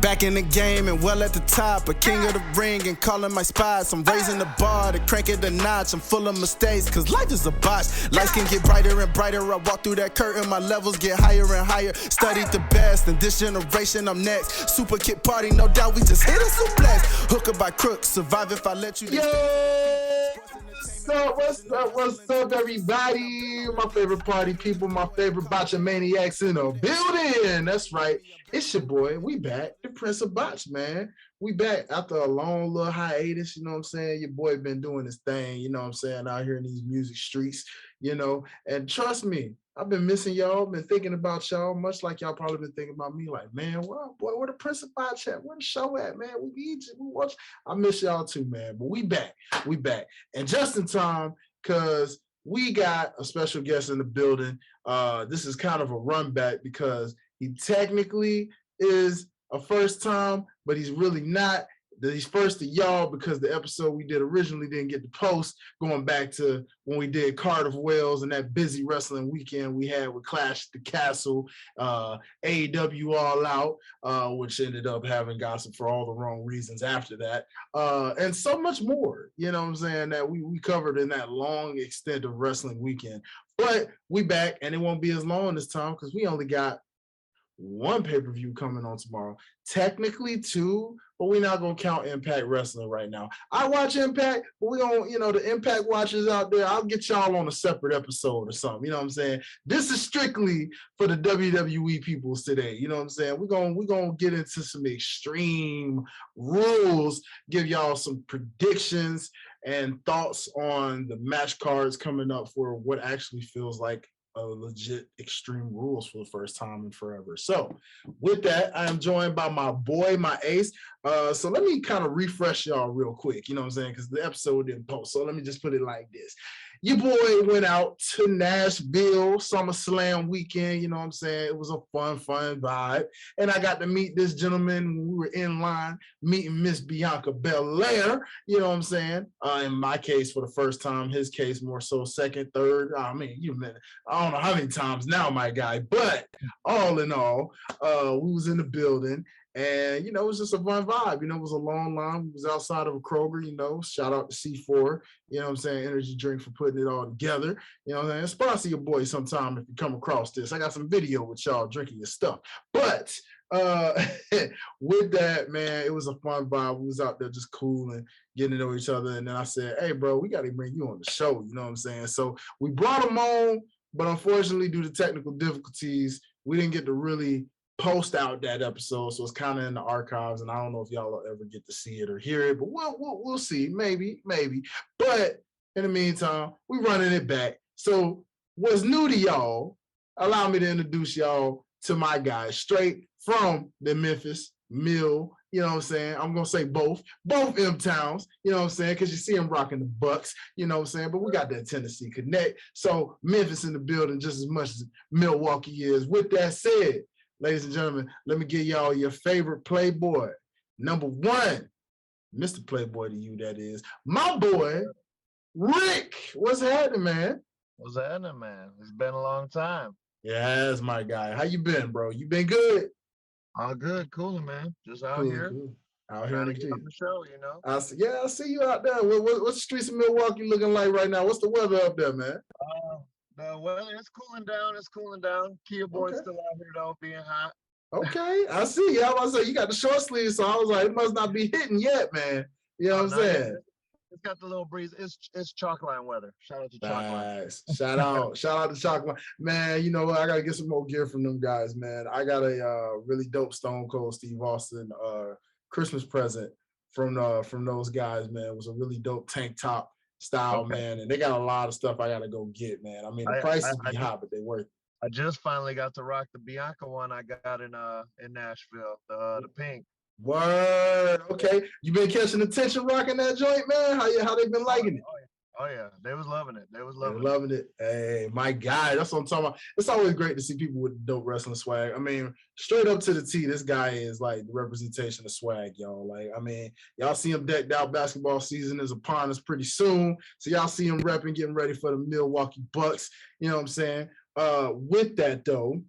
Back in the game and well at the top, a king of the ring and calling my spots. I'm raising the bar to crank it a notch. I'm full of mistakes, cause life is a botch. Lights can get brighter and brighter. I walk through that curtain, my levels get higher and higher. Studied the best, in this generation I'm next. Super Kid Party, no doubt we just hit a suplex. Hooker by crook, survive if I let you. What's up, everybody? My favorite party people, my favorite Botch maniacs in the building. That's right. It's your boy. We back. The Prince of Botch, man. We back after a long little hiatus, you know what I'm saying? Your boy been doing his thing, you know what I'm saying, out here in these music streets, you know? And trust me, I've been missing y'all, been thinking about y'all, much like y'all probably been thinking about me, like, man, well, boy, where the Prince of Botch at? Where the show at, man? We need you. We watch. I miss y'all too, man. But we back. We back. And just in time, because we got a special guest in the building. This is kind of a run back because he technically is a first time, but he's really not. He's first to y'all because the episode we did originally didn't get to post, going back to when we did Cardiff Wales and that busy wrestling weekend we had with Clash at the Castle, AEW All Out, which ended up having gossip for all the wrong reasons after that, and so much more, you know what I'm saying, that we covered in that long extent of wrestling weekend. But we back, and it won't be as long this time because we only got one pay-per-view coming on tomorrow. Technically two, but we're not going to count Impact Wrestling right now. I watch Impact, but we don't, the Impact watchers out there, I'll get y'all on a separate episode or something, you know what I'm saying? This is strictly for the WWE peoples today, you know what I'm saying? We're going to get into some Extreme Rules, give y'all some predictions and thoughts on the match cards coming up for what actually feels like a legit Extreme Rules for the first time in forever. So with that, I am joined by my boy, my ace. So let me kind of refresh y'all real quick, you know what I'm saying? Because the episode didn't post. So let me just put it like this. Your boy went out to Nashville SummerSlam weekend, you know what I'm saying? It was a fun vibe. And I got to meet this gentleman when we were in line, meeting Miss Bianca Belair, you know what I'm saying? In my case, for the first time, his case more so second, third. I mean, I don't know how many times now, my guy, but all in all, we was in the building. And, it was just a fun vibe. It was a long line. We was outside of a Kroger, shout out to C4, you know what I'm saying, energy drink for putting it all together. You know what I'm saying? Sponsor your boy sometime if you come across this. I got some video with y'all drinking your stuff. But with that, man, it was a fun vibe. We was out there just cool and getting to know each other. And then I said, hey, bro, we got to bring you on the show. You know what I'm saying? So we brought him on, but unfortunately, due to technical difficulties, we didn't get to really post out that episode, so it's kind of in the archives, and I don't know if y'all will ever get to see it or hear it, but we'll see, maybe. But in the meantime, we running it back. So what's new to y'all? Allow me to introduce y'all to my guys, straight from the Memphis Mill. You know what I'm saying? I'm gonna say both M towns. You know what I'm saying? Because you see him rocking the Bucks. You know what I'm saying? But we got that Tennessee connect. So Memphis in the building just as much as Milwaukee is. With that said, ladies and gentlemen, let me give y'all your favorite Playboy. Number one, Mr. Playboy to you, that is. My boy, Rick. What's happening, man? What's happening, man? It's been a long time. Yeah, that's my guy. How you been, bro? You been good? All good, cooling, man. Just out here. Cool. Out here to get on the show, I see you out there. What's the streets of Milwaukee looking like right now? What's the weather up there, man? The weather is cooling down. Kia boy's still out here though, being hot. Okay, I see you. I was like, you got the short sleeves, so I was like, it must not be hitting yet, man. You know what I'm saying? It's got the little breeze. It's chalk line weather. Shout out to chalk line. Nice. Shout out to chalk line. Man, you know what? I gotta get some more gear from them guys, man. I got a really dope Stone Cold Steve Austin Christmas present from those guys, man. It was a really dope tank top style, man, and they got a lot of stuff I gotta go get, man. I mean, the prices be hot, but they worth it. I just finally got to rock the Bianca one I got in Nashville, the pink. Word. Okay, you been catching attention rocking that joint, man? How they been liking it? Oh yeah, they was loving it. They was loving it. Hey, my guy, that's what I'm talking about. It's always great to see people with dope wrestling swag. I mean, straight up to the T, this guy is like the representation of swag, y'all. Like, I mean, y'all see him decked out. Basketball season is upon us pretty soon, so y'all see him repping, getting ready for the Milwaukee Bucks. You know what I'm saying? With that though,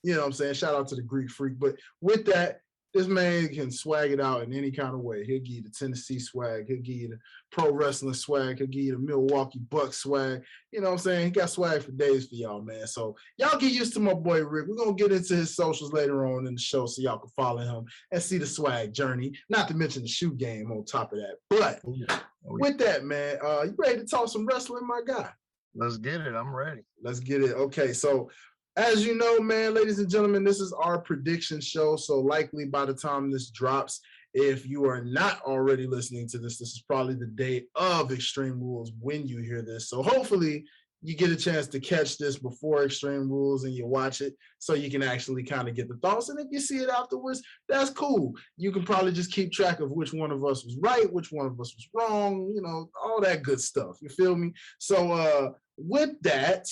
you know what I'm saying? Shout out to the Greek Freak. But with that, This man can swag it out in any kind of way. He'll give you the Tennessee swag. He'll give you the pro wrestling swag. He'll give you the Milwaukee Bucks swag. You know what I'm saying? He got swag for days for y'all, man. So y'all get used to my boy Rick. We're going to get into his socials later on in the show so y'all can follow him and see the swag journey. Not to mention the shoe game on top of that. But with that, man, you ready to talk some wrestling, my guy? Let's get it. I'm ready. Let's get it. Okay, so as you know, man, ladies and gentlemen, this is our prediction show. So likely by the time this drops, if you are not already listening to this, this is probably the day of Extreme Rules when you hear this. So hopefully you get a chance to catch this before Extreme Rules and you watch it so you can actually kind of get the thoughts. And if you see it afterwards, that's cool. You can probably just keep track of which one of us was right, which one of us was wrong, you know, all that good stuff. You feel me? So with that,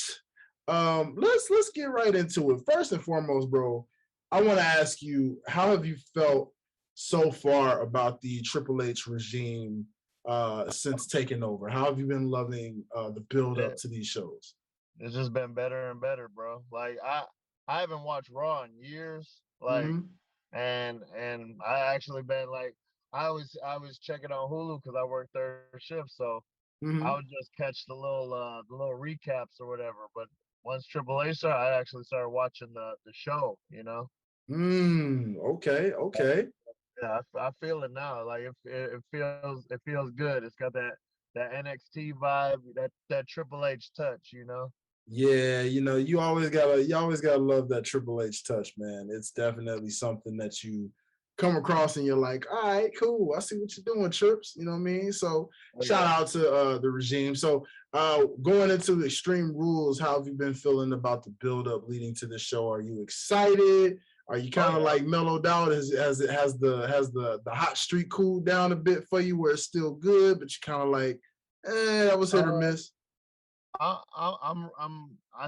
let's get right into it. First and foremost, bro, I want to ask you, how have you felt so far about the Triple H regime since taking over? How have you been loving the build up to these shows? It's just been better and better, bro. Like I haven't watched Raw in years. Like and I actually been like I was checking on Hulu because I work third shift, so I would just catch the little recaps or whatever. But once Triple H started, I actually started watching the show, you know. Okay. Yeah, I feel it now. Like it feels good. It's got that NXT vibe, that Triple H touch, you know. Yeah, you know, you always gotta love that Triple H touch, man. It's definitely something that you come across and you're like, all right, cool. I see what you're doing, Trips. You know what I mean? So shout out to the regime. So going into Extreme Rules, how have you been feeling about the build up leading to the show? Are you excited? Are you kind of like mellowed out as the hot streak cooled down a bit for you where it's still good, but you kind of like, that was hit or miss? I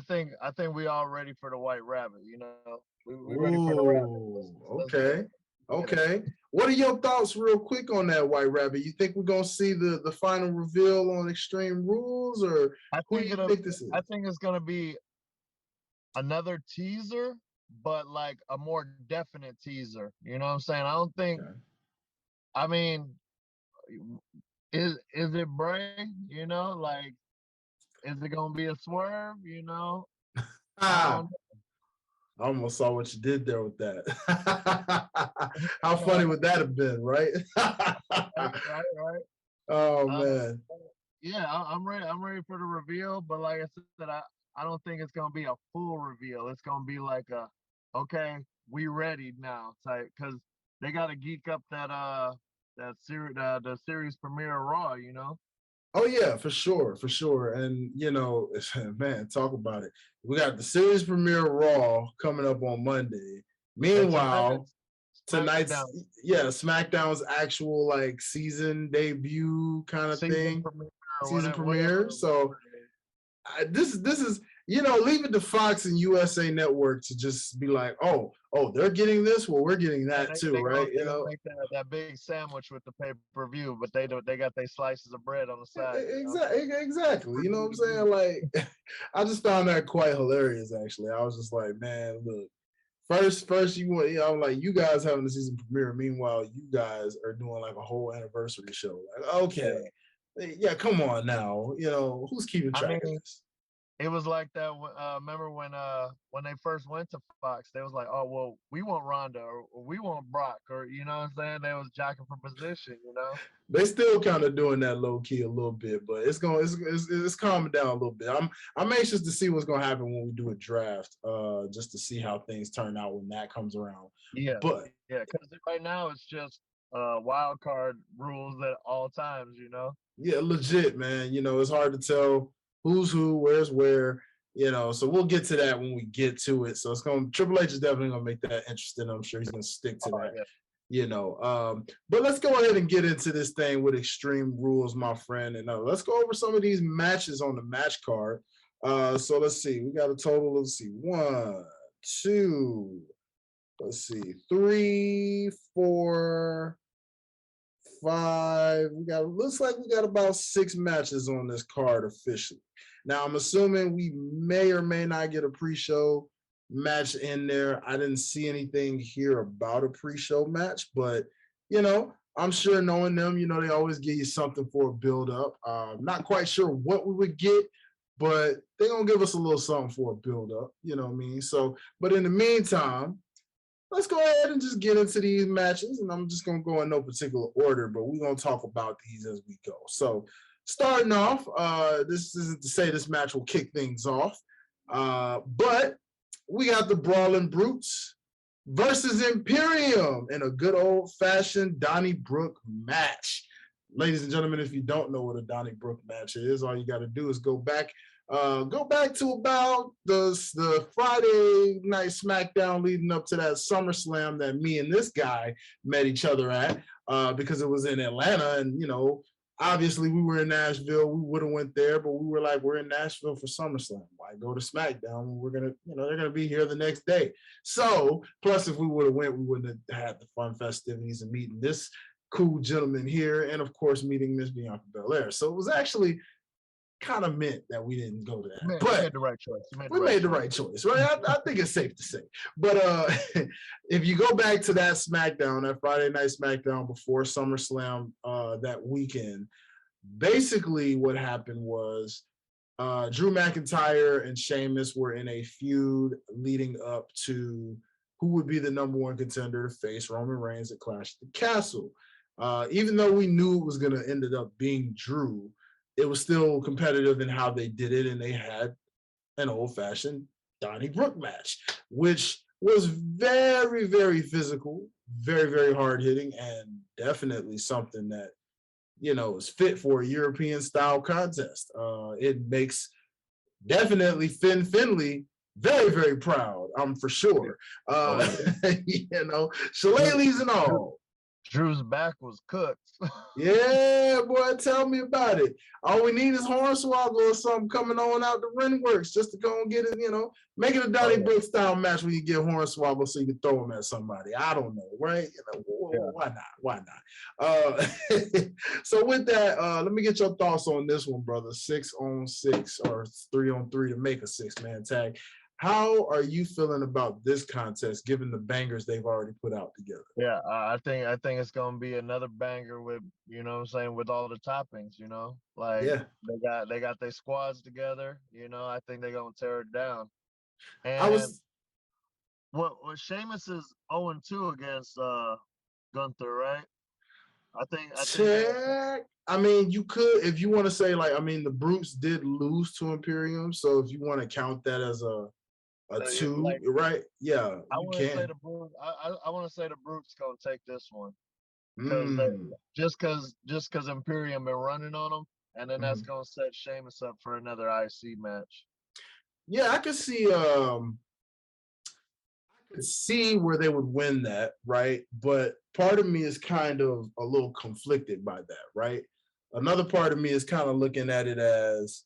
think we all ready for the White Rabbit, you know. We ready for the rabbit. Okay. What are your thoughts real quick on that White Rabbit? You think we're gonna see the final reveal on Extreme Rules, or who do you think this is? I think it's gonna be another teaser, but like a more definite teaser. You know what I'm saying? I don't think I mean, is it Bray? You know, like, is it gonna be a swerve? You know, I almost saw what you did there with that. How funny would that have been, right? right. Oh man. Yeah, I'm ready. I'm ready for the reveal, but like I said, I don't think it's gonna be a full reveal. It's gonna be like a, okay, we ready now type, because they gotta geek up that series, the series premiere of Raw, you know. Oh yeah, for sure. And you know, man, talk about it. We got the series premiere of Raw coming up on Monday. Meanwhile, tonight's SmackDown's actual like season debut kind of thing, season premiere. So this is, you know, leave it to Fox and USA Network to just be like, oh, they're getting this, well, we're getting that too, right? You know, make that big sandwich with the pay-per-view, but they got their slices of bread on the side. Exactly. You know what I'm saying? Like, I just found that quite hilarious. Actually, I was just like, man, look. First, you want, I'm like, you guys having the season premiere. Meanwhile, you guys are doing like a whole anniversary show. Like, okay, yeah, come on now. You know, who's keeping track of this? It was like that. Remember when they first went to Fox, they was like, oh well, we want Ronda or we want Brock, or you know what I'm saying? They was jockeying for position, you know. They still kind of doing that low key a little bit, but it's calming down a little bit. I'm anxious to see what's gonna happen when we do a draft, just to see how things turn out when that comes around. Yeah, because right now it's just wild card rules at all times, you know. Yeah, legit, man. You know, it's hard to tell who's who, where's where, you know, so we'll get to that when we get to it. So Triple H is definitely gonna make that interesting. I'm sure he's gonna stick to that. You know, but let's go ahead and get into this thing with Extreme Rules, my friend, and let's go over some of these matches on the match card. So let's see, we got a total, let's see, 1, 2, let's see, 3, 4, 5. Looks like we got about 6 matches on this card officially. Now I'm assuming we may or may not get a pre-show. match in there. I didn't see anything here about a pre-show match, but you know, I'm sure knowing them, you know, they always give you something for a build-up. Not quite sure what we would get, but they're gonna give us a little something for a build-up, you know what I mean? So, but in the meantime, let's go ahead and just get into these matches, and I'm just gonna go in no particular order, but we're gonna talk about these as we go. So starting off, this isn't to say this match will kick things off, but we got the Brawling Brutes versus Imperium in a good old-fashioned Donnybrook match. Ladies and gentlemen, if you don't know what a Donnybrook match is, all you got to do is go back to about the Friday night SmackDown leading up to that SummerSlam that me and this guy met each other at, because it was in Atlanta, and you know, obviously we were in Nashville. We would have went there, but we were like, we're in Nashville for SummerSlam. Why go to SmackDown? We're gonna, you know, they're gonna be here the next day. So, plus if we would have went, we wouldn't have had the fun festivities and meeting this cool gentleman here, and of course meeting Miss Bianca Belair. So it was actually kind of meant that we didn't go to that. But you made the right choice. We made the right choice, right? I think it's safe to say. But if you go back to that SmackDown, that Friday night SmackDown before SummerSlam that weekend, basically what happened was Drew McIntyre and Sheamus were in a feud leading up to who would be the number one contender to face Roman Reigns at Clash at the Castle. Even though we knew it was going to end up being Drew, it was still competitive in how they did it, and they had an old-fashioned Donnybrook match, which was very, very physical, very, very hard-hitting, and definitely something that, you know, is fit for a European-style contest. It makes definitely Finn Finley very, very proud, for sure. You know, shillelaghs and all. Drew's back was cooked. Yeah, boy, tell me about it. All we need is Hornswoggle or something coming on out the ring works just to go and get it, you know, make it a Donnybrook style match where you get Hornswoggle so you can throw him at somebody. I don't know, right? You know, why not? Why not? So with that, let me get your thoughts on this one, brother. 6-on-6 or 3-on-3 to make a 6-man tag. How are you feeling about this contest, given the bangers they've already put out together? Yeah, I think it's gonna be another banger with, you know what I'm saying, with all the toppings, you know, like they got their squads together, you know. I think they're gonna tear it down. And what Sheamus is 0-2 against Gunther, right? I think. I mean, you could, if you want to say, like, I mean, the Brutes did lose to Imperium, so if you want to count that as a 2, like, right? Yeah, I want to say the Brutes. I want to say the Brutes gonna take this one, just because Imperium been running on them, and then that's gonna set Sheamus up for another IC match. Yeah, I could see. I could see where they would win that, right? But part of me is kind of a little conflicted by that, right? Another part of me is kind of looking at it as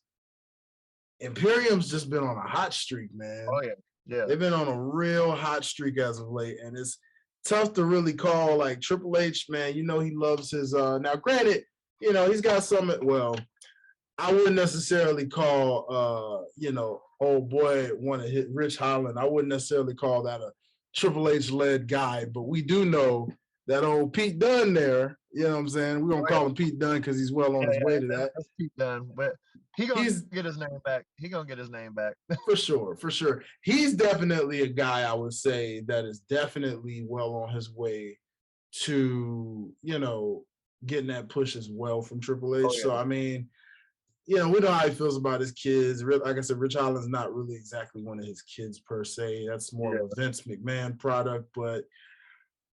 Imperium's just been on a hot streak, man. Oh, yeah. Yeah. They've been on a real hot streak as of late, and it's tough to really call. Like Triple H, man, you know he loves his now granted, you know, he's got some, well, I wouldn't necessarily call you know, old boy want to hit Rich Holland. I wouldn't necessarily call that a Triple H led guy, but we do know that old Pete Dunne there, you know what I'm saying? We're gonna call him Pete Dunne because he's well on his way to that. That's Pete Dunne, but he's gonna get his name back. He's gonna get his name back. For sure, for sure. He's definitely a guy, I would say, that is definitely well on his way to, you know, getting that push as well from Triple H. So I mean, you know, we know how he feels about his kids. Like I said, Rich Holland's not really exactly one of his kids per se. That's more of a Vince McMahon product. But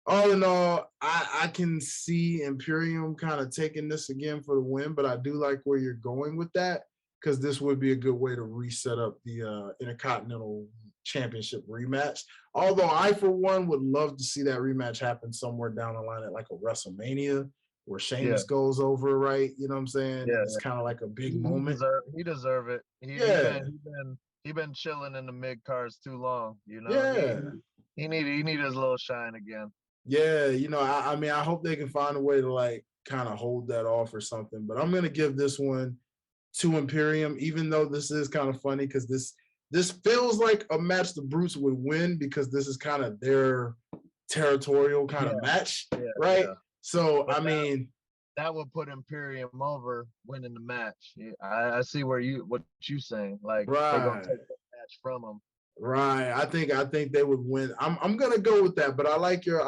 all in all, I can see Imperium kind of taking this again for the win. But I do like where you're going with that, because this would be a good way to reset up the Intercontinental Championship rematch. Although I, for one, would love to see that rematch happen somewhere down the line at like a WrestleMania, where Sheamus goes over, right? You know what I'm saying? Yeah, it's kind of like a big moment. He deserve it. He been chilling in the mid cards too long. You know. Yeah. He need his little shine again. Yeah, you know, I mean, I hope they can find a way to like kind of hold that off or something. But I'm gonna give this one to Imperium, even though this is kind of funny because this this feels like a match the Brutes would win because this is kind of their territorial kind of match, right? Yeah. So, but I mean, that would put Imperium over winning the match. I see what you saying. Like they're gonna take the match from them. Right. I think they would win. I'm gonna go with that, but I like your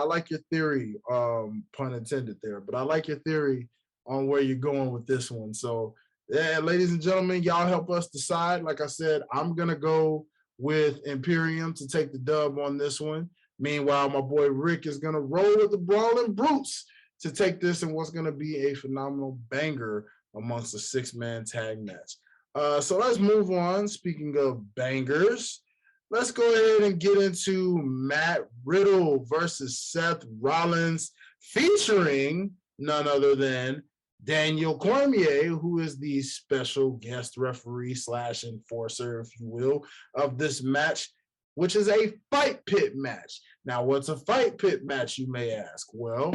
theory, pun intended there. But I like your theory on where you're going with this one. So yeah, ladies and gentlemen, y'all help us decide. Like I said, I'm gonna go with Imperium to take the dub on this one. Meanwhile, my boy Rick is gonna roll with the Brawling Brutes to take this in what's gonna be a phenomenal banger amongst a 6-man tag match. So let's move on. Speaking of bangers, let's go ahead and get into Matt Riddle versus Seth Rollins, featuring none other than Daniel Cormier, who is the special guest referee / enforcer, if you will, of this match, which is a fight pit match. Now, what's a fight pit match, you may ask? Well,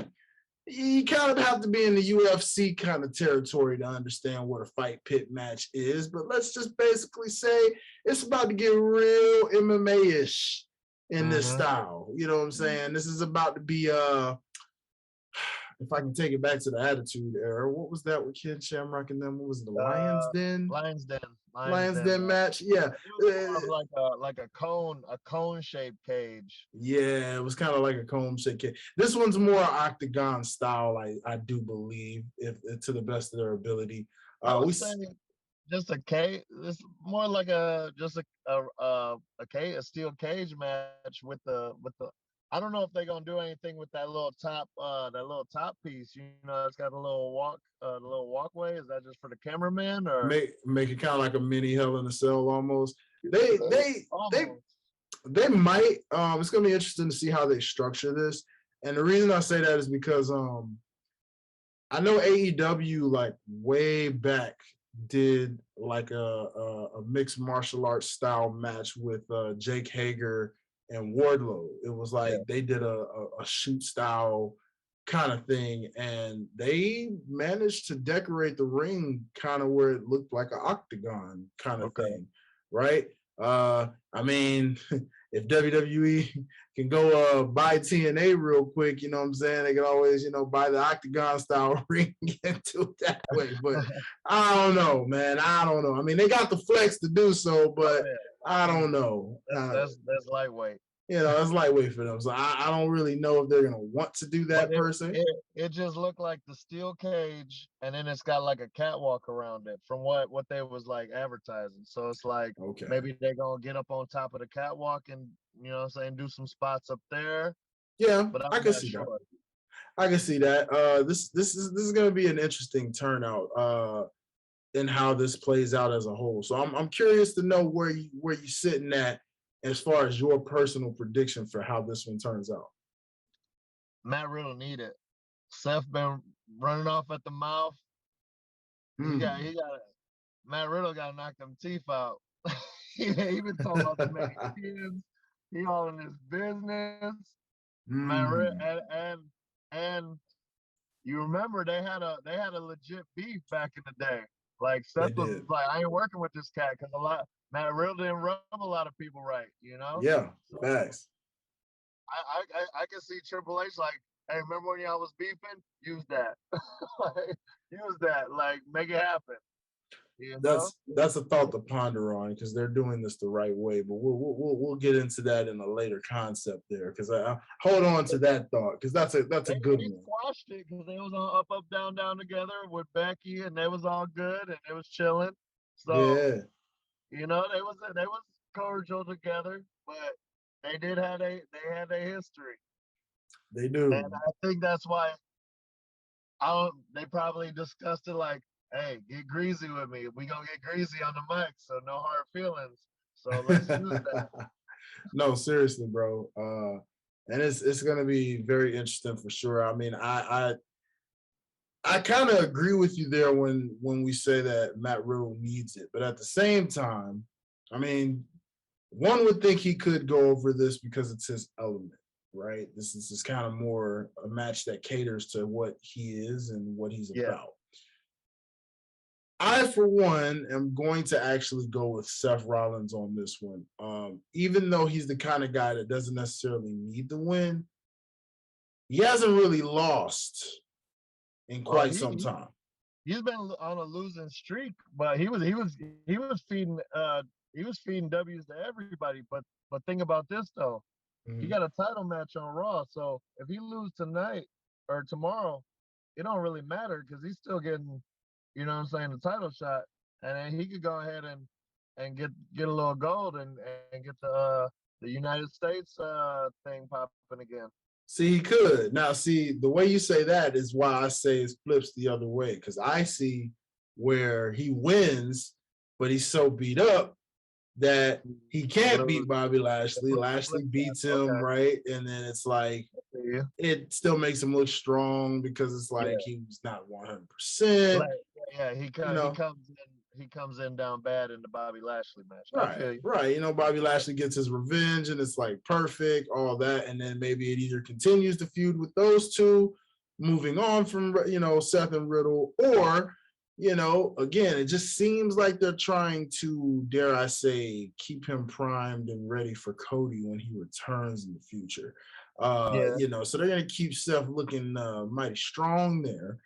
you kind of have to be in the UFC kind of territory to understand what a fight pit match is, but let's just basically say it's about to get real MMA-ish in this style. You know what I'm saying? This is about to be if I can take it back to the Attitude Era, what was that with Ken Shamrock and them? What was it, the Lions Den? Lions Den match. Yeah, it was like a cone shaped cage. Yeah, it was kind of like a cone shaped cage. This one's more octagon style, I do believe, if to the best of their ability. Just a cage. It's more like a steel cage match with the. I don't know if they're gonna do anything with that little top piece. You know, it's got a little walkway. Is that just for the cameraman, or make it kind of like a mini Hell in a Cell almost? They might. It's gonna be interesting to see how they structure this. And the reason I say that is because I know AEW like way back did like a mixed martial arts style match with Jake Hager and Wardlow. It was like they did a shoot style kind of thing, and they managed to decorate the ring kind of where it looked like an octagon kind of thing, right? I mean, if WWE can go buy TNA real quick, you know what I'm saying? They can always, buy the octagon style ring and do it that way. But I don't know, man. I don't know. I mean, they got the flex to do so, but I don't know. That's lightweight. It's lightweight for them. So I don't really know if they're gonna want to do that per se. It just looked like the steel cage, and then it's got like a catwalk around it from what they was like advertising. So it's like maybe they're gonna get up on top of the catwalk and do some spots up there. Yeah, but I can see that. I can see that. This is gonna be an interesting turnout in how this plays out as a whole. So I'm curious to know where you sitting at as far as your personal prediction for how this one turns out. Matt Riddle need it. Seth been running off at the mouth. Matt Riddle got to knock them teeth out. he been talking about the Mexicans. He all in his business. Matt Riddle, and you remember they had a legit beef back in the day. Like Seth was like, I ain't working with this cat because Matt Riddle didn't rub a lot of people right, Yeah, facts. I can see Triple H like, hey, remember when y'all was beefing? Use that. Use that. Like, make it happen. That's a thought to ponder on because they're doing this the right way. But we'll get into that in a later concept there because I hold on to that thought because that's a good one. They squashed it because they was on up down together with Becky and they was all good and they was chilling. So they was cordial together, but they had a history. They do, and I think that's why they probably discussed it like, hey, get greasy with me. We gonna get greasy on the mic, so no hard feelings. So let's use that. No, seriously, bro. And it's gonna be very interesting for sure. I mean, I kind of agree with you there when we say that Matt Riddle needs it, but at the same time, I mean, one would think he could go over this because it's his element, right? This is just kind of more a match that caters to what he is and what he's about. I, for one, am going to actually go with Seth Rollins on this one. Even though he's the kind of guy that doesn't necessarily need the win, he hasn't really lost in quite some time. He's been on a losing streak, but he was feeding W's to everybody. But think about this though, he got a title match on Raw. So if he lose tonight or tomorrow, it don't really matter because he's still getting, you know what I'm saying, the title shot, and then he could go ahead and get a little gold and get the United States thing popping again. See, he could. Now, see, the way you say that is why I say it flips the other way, because I see where he wins, but he's so beat up that he can't beat Bobby Lashley. Lashley beats him, right? And then it's like, it still makes him look strong because it's like he was not 100%. Yeah, he comes in down bad in the Bobby Lashley match. Right. You know, Bobby Lashley gets his revenge and it's like perfect, all that. And then maybe it either continues the feud with those two, moving on from, you know, Seth and Riddle, or, you know, again, it just seems like they're trying to, dare I say, keep him primed and ready for Cody when he returns in the future. You know, so they're going to keep Seth looking mighty strong there.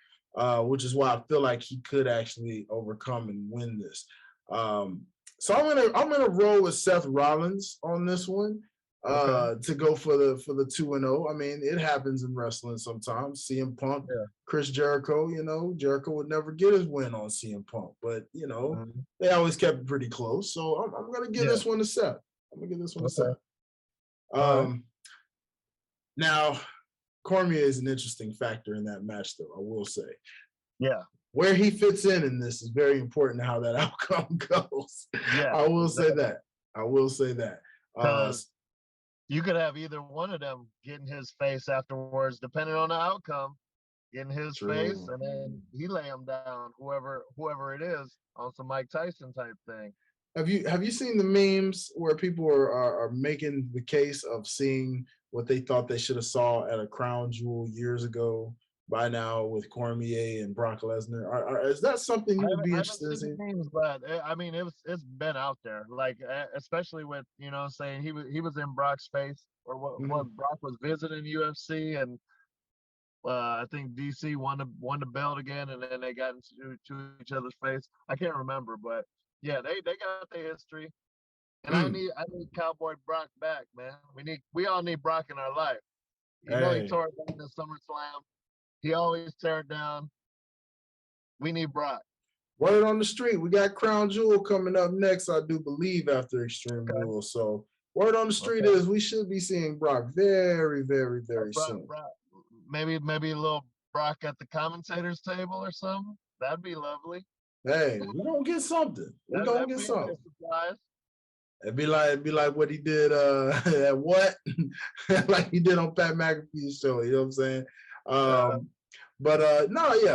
Which is why I feel like he could actually overcome and win this. So I'm gonna roll with Seth Rollins on this one to go for the 2-0. I mean, it happens in wrestling sometimes. CM Punk, Chris Jericho, you know, Jericho would never get his win on CM Punk, but you know, they always kept it pretty close. So I'm gonna give this one to Seth. I'm gonna give this one to Seth. Now, Cormier is an interesting factor in that match, though, I will say. Yeah. Where he fits in this is very important to how that outcome goes. Yeah. I will say that. You could have either one of them getting his face afterwards, depending on the outcome, getting his face, and then he lay him down, whoever it is, on some Mike Tyson type thing. Have you seen the memes where people are making the case of seeing what they thought they should have saw at a Crown Jewel years ago by now with Cormier and Brock Lesnar? Is that something you would be interested in? Memes, but I mean, it's been out there, like especially with, you know, saying he was in Brock's face, or what Brock was visiting UFC, and I think DC won the belt again, and then they got into each other's face. I can't remember, but yeah, they got their history. And I need Cowboy Brock back, man. We all need Brock in our life. You know, he tore it down in SummerSlam. He always tear it down. We need Brock. Word on the street. We got Crown Jewel coming up next, I do believe, after Extreme Rules. So word on the street is we should be seeing Brock very, very, very soon. Brock. Maybe a little Brock at the commentators table or something. That'd be lovely. Hey, we're gonna get something. We're gonna get something. It'd be like what he did at what? Like he did on Pat McAfee's show, you know what I'm saying?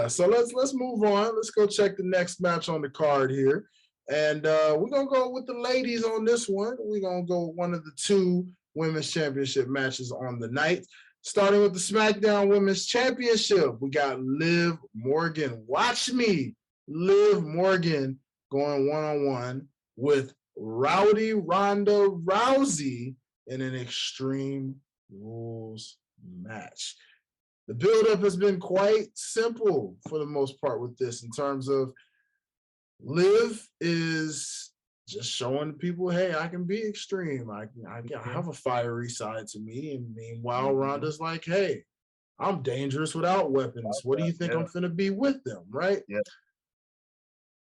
So let's move on. Let's go check the next match on the card here. And we're gonna go with the ladies on this one. We're gonna go with one of the two women's championship matches on the night. Starting with the SmackDown Women's Championship, we got Liv Morgan. Watch me. Liv Morgan going one-on-one with Rowdy Ronda Rousey in an Extreme Rules match. The buildup has been quite simple for the most part with this, in terms of Liv is just showing people, hey, I can be extreme. I have a fiery side to me. And meanwhile, Ronda's like, hey, I'm dangerous without weapons. What do you think I'm finna be with them, right? Yeah.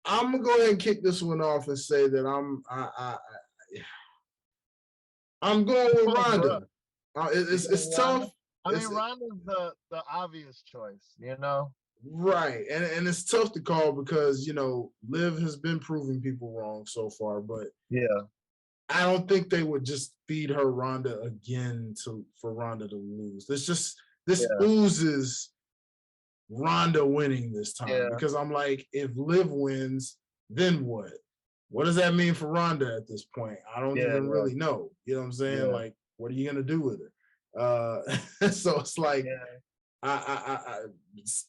I'm gonna go ahead and kick this one off and say that I'm going with Ronda. It's tough. I mean, Ronda's the obvious choice, you know? Right. And it's tough to call because, you know, Liv has been proving people wrong so far, but I don't think they would just feed her Ronda again for Ronda to lose. This oozes Ronda winning this time because I'm like, if Liv wins, then what? What does that mean for Ronda at this point? I don't even really know. You know what I'm saying? Yeah. Like, what are you gonna do with her? So it's like,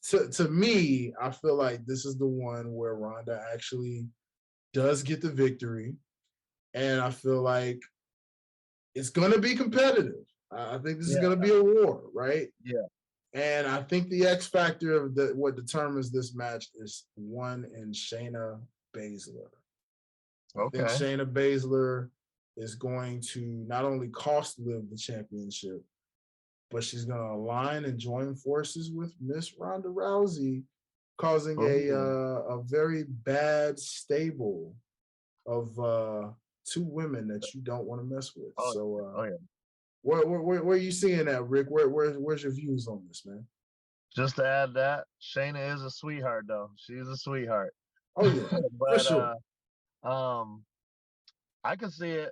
to me, I feel like this is the one where Ronda actually does get the victory, and I feel like it's going to be competitive. I think this is going to be a war, right? Yeah. And I think the X factor of what determines this match is one in Shayna Baszler. I think Shayna Baszler is going to not only cost Liv the championship, but she's going to align and join forces with Miss Ronda Rousey, causing a very bad stable of two women that you don't want to mess with. Where are you seeing that, Rick? Where's your views on this, man? Just to add that, Shayna is a sweetheart, though. She's a sweetheart. Oh yeah, but, for sure. I can see it.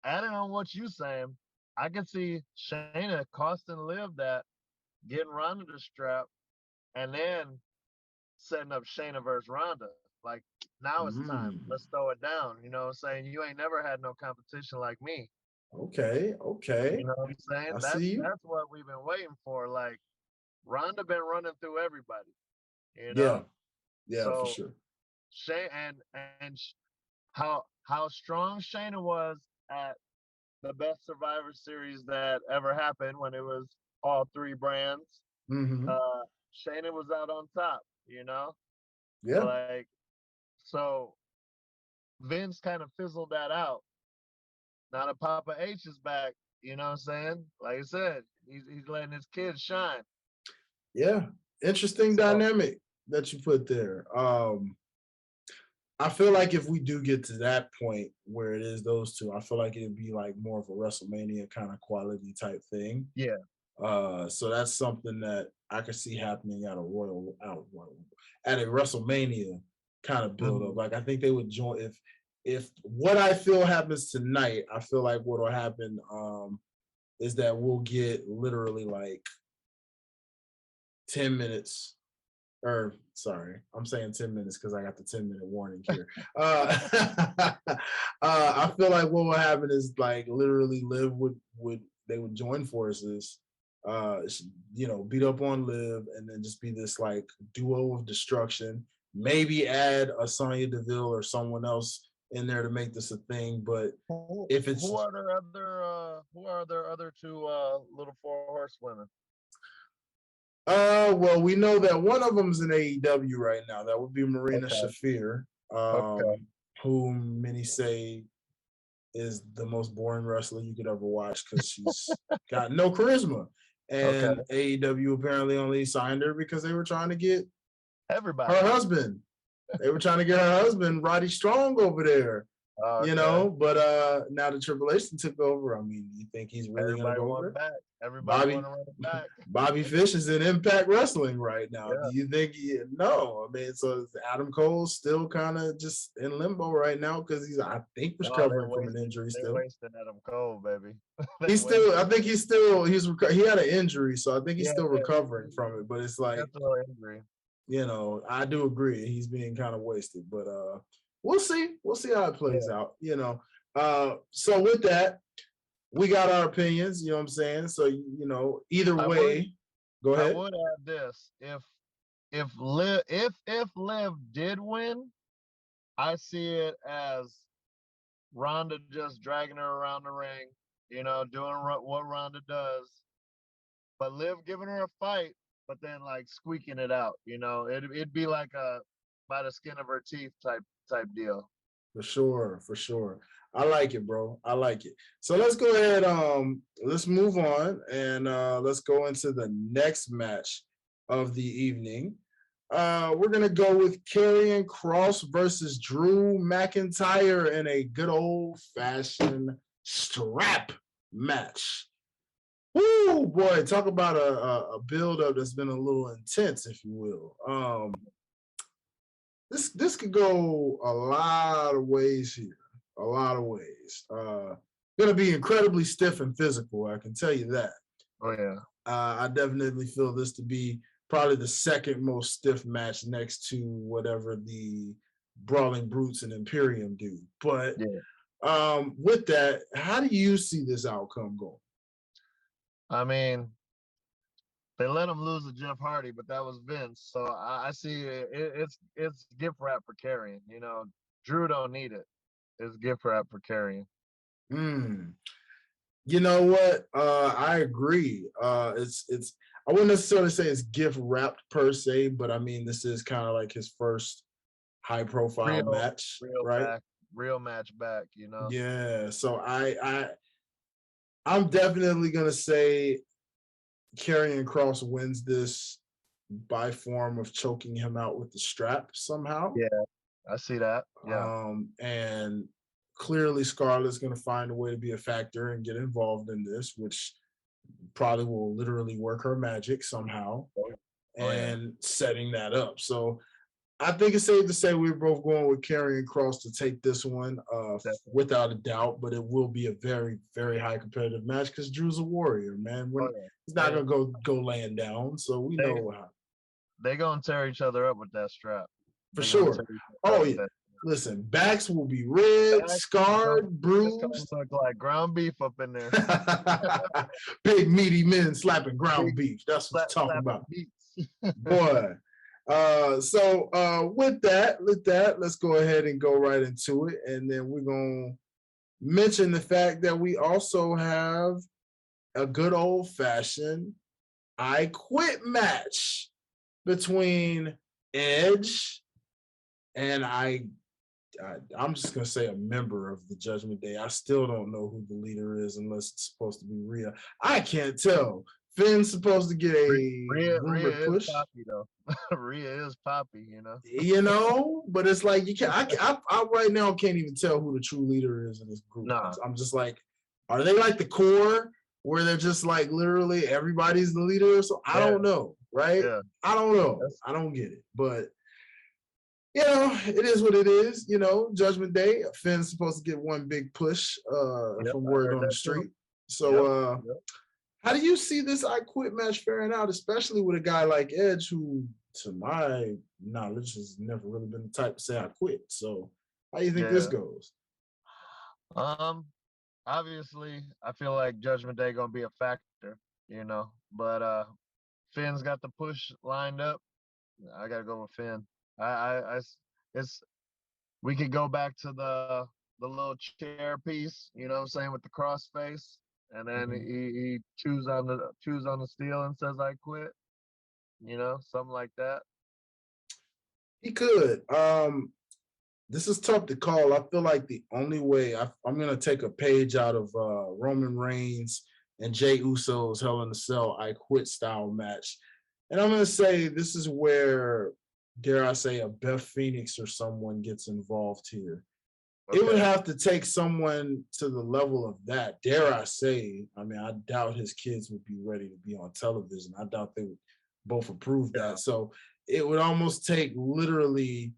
Adding on what you're saying, I can see Shayna costing Liv that, getting Ronda the strap, and then setting up Shayna versus Ronda. Like, now it's time. Let's throw it down. You know what I'm saying? You ain't never had no competition like me. Okay. You know what I'm saying? That's what we've been waiting for. Like, Ronda been running through everybody. You know? Yeah, so, for sure. Shayna and how strong Shayna was at the best Survivor Series that ever happened when it was all three brands. Shayna was out on top, you know? Yeah. Like, so Vince kind of fizzled that out. Now that Papa H is back, you know what I'm saying? Like I said, he's letting his kids shine. Yeah. Interesting dynamic that you put there. I feel like if we do get to that point where it is those two, I feel like it'd be like more of a WrestleMania kind of quality type thing. Yeah. So that's something that I could see happening at a WrestleMania kind of build up. Like I think they would join if what I feel happens tonight. I feel like what will happen is that we'll get literally like 10 minutes. Or sorry, I'm saying 10 minutes because I got the 10-minute warning here. I feel like what will happen is like literally Liv would join forces, beat up on Liv, and then just be this like duo of destruction. Maybe add a Sonya Deville or someone else in there to make this a thing. But if it's who are their other two little four horsewomen? Well, we know that one of them's in AEW right now. That would be Marina Shafir, whom many say is the most boring wrestler you could ever watch because she's got no charisma. And AEW apparently only signed her because they were trying to get everybody her husband. They were trying to get her husband, Roddy Strong, over there. You know, but now the Triple H took over. I mean, do you think he's really going to go over? Everybody want to run it back. Bobby Fish is in Impact Wrestling right now. Do you think no? I mean, so Adam Cole's still kind of just in limbo right now because he's, I think, recovering from an injury still. They're wasting Adam Cole, baby. He had an injury, so I think he's still recovering from it. But it's like, you know, I do agree he's being kind of wasted, but we'll see how it plays out, you know. So with that, we got our opinions, you know what I'm saying? So, you know, either way, go ahead. I would add this. If Liv did win, I see it as Ronda just dragging her around the ring, you know, doing what Ronda does. But Liv giving her a fight, but then like squeaking it out, you know. It'd be like a by the skin of her teeth type deal. For sure. I like it, bro. I like it. So let's go ahead. Let's move on and let's go into the next match of the evening. We're gonna go with Karrion Kross versus Drew McIntyre in a good old-fashioned strap match. Woo, boy! Talk about a build-up that's been a little intense, if you will. This could go a lot of ways here. A lot of ways. Gonna be incredibly stiff and physical, I can tell you that. Oh yeah. I definitely feel this to be probably the second most stiff match next to whatever the Brawling Brutes and Imperium do. But with that, how do you see this outcome going? I mean, They let him lose to Jeff Hardy, but that was Vince. So I see it's gift wrap for carrying. You know, Drew don't need it. It's gift wrap for carrying. You know what? I agree. It's I wouldn't necessarily say it's gift wrapped per se, but I mean this is kind of like his first high profile match, right? Real match back, you know. Yeah. So I'm definitely gonna say Karrion Kross wins this by form of choking him out with the strap somehow. Yeah, I see that. Yeah. And clearly Scarlett's going to find a way to be a factor and get involved in this, which probably will literally work her magic somehow and setting that up. So I think it's safe to say we're both going with Karrion Kross to take this one without a doubt, but it will be a very, very high competitive match because Drew's a warrior, man. He's not going to go laying down, so we know how. They're going to tear each other up with that strap. For sure. Oh, yeah. Listen, backs will be red, scarred, bruised. It's look like ground beef up in there. Big meaty men slapping ground beef. That's what I'm talking about. Boy. So with that, let's go ahead and go right into it. And then we're going to mention the fact that we also have a good old-fashioned I Quit match between Edge and I'm just going to say a member of the Judgment Day. I still don't know who the leader is unless it's supposed to be Rhea. I can't tell. Finn's supposed to get a Rhea push. Is Poppy, though. Rhea is Poppy, you know. You know, but it's like you can't. I right now can't even tell who the true leader is in this group. Nah. I'm just like, are they like the core where they're just like literally everybody's the leader? So I don't know, right? Yeah. I don't know. I don't get it, but. You know, it is what it is. You know, Judgment Day. Finn's supposed to get one big push from word on the street. So, how do you see this I Quit match faring out, especially with a guy like Edge, who, to my knowledge, has never really been the type to say I quit. So, how do you think this goes? Obviously, I feel like Judgment Day gonna be a factor, you know, but Finn's got the push lined up. I gotta go with Finn. We could go back to the little chair piece, you know what I'm saying, with the cross face, and then he chews on the steel and says I quit, you know, something like that. He could. This is tough to call. I feel like the only way I'm gonna take a page out of Roman Reigns and Jey Uso's Hell in a Cell I Quit style match, and I'm gonna say this is where, dare I say, a Beth Phoenix or someone gets involved here. Okay. It would have to take someone to the level of that. Dare I say, I mean, I doubt his kids would be ready to be on television. I doubt they would both approve that. So it would almost take literally